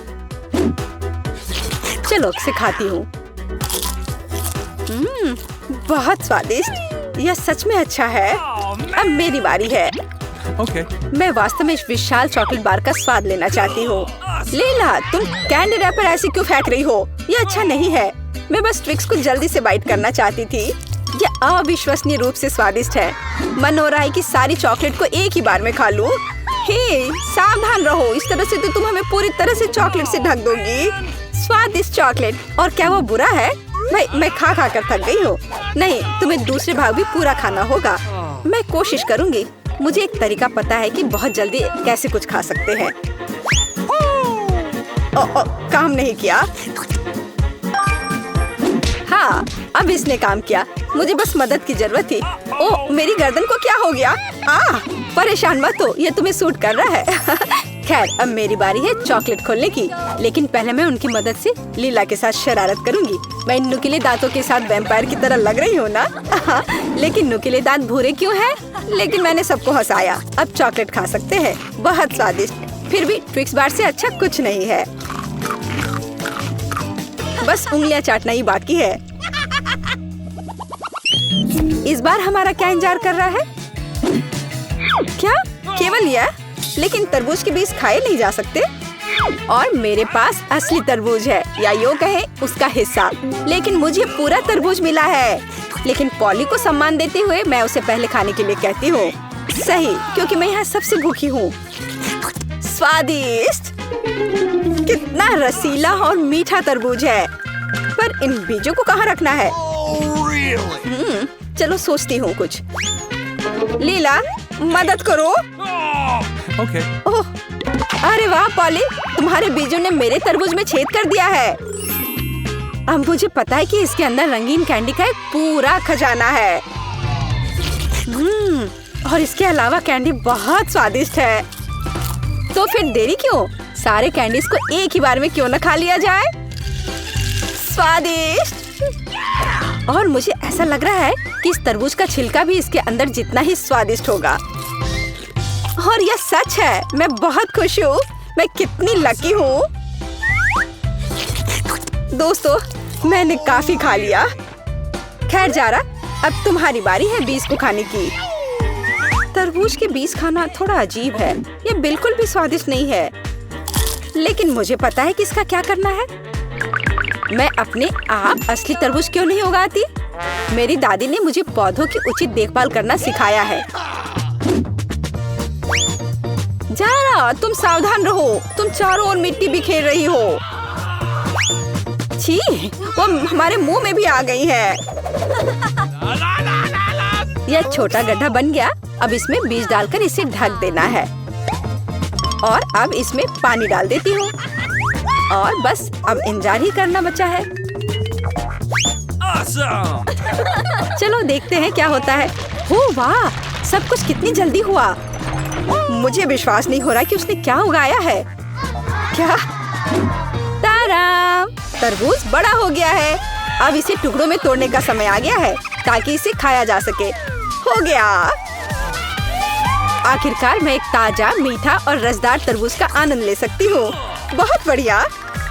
चलो इसे खाती हूँ। बहुत स्वादिष्ट। यह सच में अच्छा है। अब मेरी बारी है। Okay. मैं वास्तव में इस विशाल चॉकलेट बार का स्वाद लेना चाहती हूँ। लीला, तुम कैंडी रैपर ऐसे क्यों फेंक रही हो? ये अच्छा नहीं है। मैं बस ट्विक्स को जल्दी से बाइट करना चाहती थी। यह अविश्वसनीय रूप से स्वादिष्ट है। मन हो रहा है कि सारी चॉकलेट को एक ही बार में खा लूं। हे, सावधान रहो, इस तरह से तो तुम हमें पूरी तरह से चॉकलेट से ढक दोगी। स्वादिष्ट चॉकलेट। और क्या वो बुरा है? मैं खा खा कर थक गई हूँ। नहीं, तुम्हें दूसरे भाग भी पूरा खाना होगा। मैं कोशिश करूंगी। मुझे एक तरीका पता है कि बहुत जल्दी कैसे कुछ खा सकते हैं। काम नहीं किया। हाँ, अब इसने काम किया। मुझे बस मदद की जरूरत थी। ओह, मेरी गर्दन को क्या हो गया? परेशान मत हो, ये तुम्हें सूट कर रहा है। खैर, अब मेरी बारी है चॉकलेट खोलने की, लेकिन पहले मैं उनकी मदद से लीला के साथ शरारत करूंगी। मैं नुकीले दांतों के साथ वैम्पायर की तरह लग रही हूँ ना? लेकिन नुकीले दांत भूरे क्यों हैं? लेकिन मैंने सबको हंसाया। अब चॉकलेट खा सकते हैं। बहुत स्वादिष्ट। फिर भी ट्विक्स बार से अच्छा कुछ नहीं है। बस उंगलियां चाटना ही बाकी है। इस बार हमारा क्या इंतजार कर रहा है? क्या केवल यह? लेकिन तरबूज के बीज खाए नहीं जा सकते। और मेरे पास असली तरबूज है, या यूं कहे उसका हिस्सा। लेकिन मुझे पूरा तरबूज मिला है। लेकिन पॉली को सम्मान देते हुए मैं उसे पहले खाने के लिए कहती हूँ। सही, क्योंकि मैं यहाँ सबसे भूखी हूँ। स्वादिष्ट। कितना रसीला और मीठा तरबूज है। पर इन बीजों को कहाँ रखना है? चलो सोचती हूँ कुछ। लीला, मदद करो। Okay. ओह, अरे वाह पॉली, तुम्हारे बीजों ने मेरे तरबूज में छेद कर दिया है। अब मुझे पता है कि इसके अंदर रंगीन कैंडी का एक पूरा खजाना है। और इसके अलावा कैंडी बहुत स्वादिष्ट है। तो फिर देरी क्यों? सारे कैंडीज को एक ही बार में क्यों न खा लिया जाए? स्वादिष्ट। और मुझे ऐसा लग रहा है कि इस तरबूज का छिलका भी इसके अंदर जितना ही स्वादिष्ट होगा। और यह सच है। मैं बहुत खुश हूँ। मैं कितनी लकी हूँ। दोस्तों, मैंने काफी खा लिया। खैर जारा, अब तुम्हारी बारी है बीज को खाने की। तरबूज के बीज खाना थोड़ा अजीब है। ये बिल्कुल भी स्वादिष्ट नहीं है, लेकिन मुझे पता है कि इसका क्या करना है। मैं अपने आप असली तरबूज क्यों नहीं उगाती? मेरी दादी ने मुझे पौधों की उचित देखभाल करना सिखाया है। जारा, तुम सावधान रहो, तुम चारों ओर मिट्टी बिखेर रही हो। छी, वो हमारे मुंह में भी आ गई है। यह छोटा गड्ढा बन गया। अब इसमें बीज डालकर इसे ढक देना है और अब इसमें पानी डाल देती हूँ और बस अब इंतजार ही करना बचा है। Awesome! चलो देखते हैं क्या होता है। ओह वाह, सब कुछ कितनी जल्दी हुआ। मुझे विश्वास नहीं हो रहा कि उसने क्या उगाया है। क्या? ताराम! तरबूज बड़ा हो गया है। अब इसे टुकड़ों में तोड़ने का समय आ गया है ताकि इसे खाया जा सके। हो गया। आखिरकार मैं एक ताजा, मीठा और रसदार तरबूज का आनंद ले सकती हूँ। बहुत बढ़िया,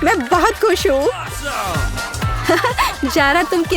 मैं बहुत खुश हूँ। Awesome! जारा, तुम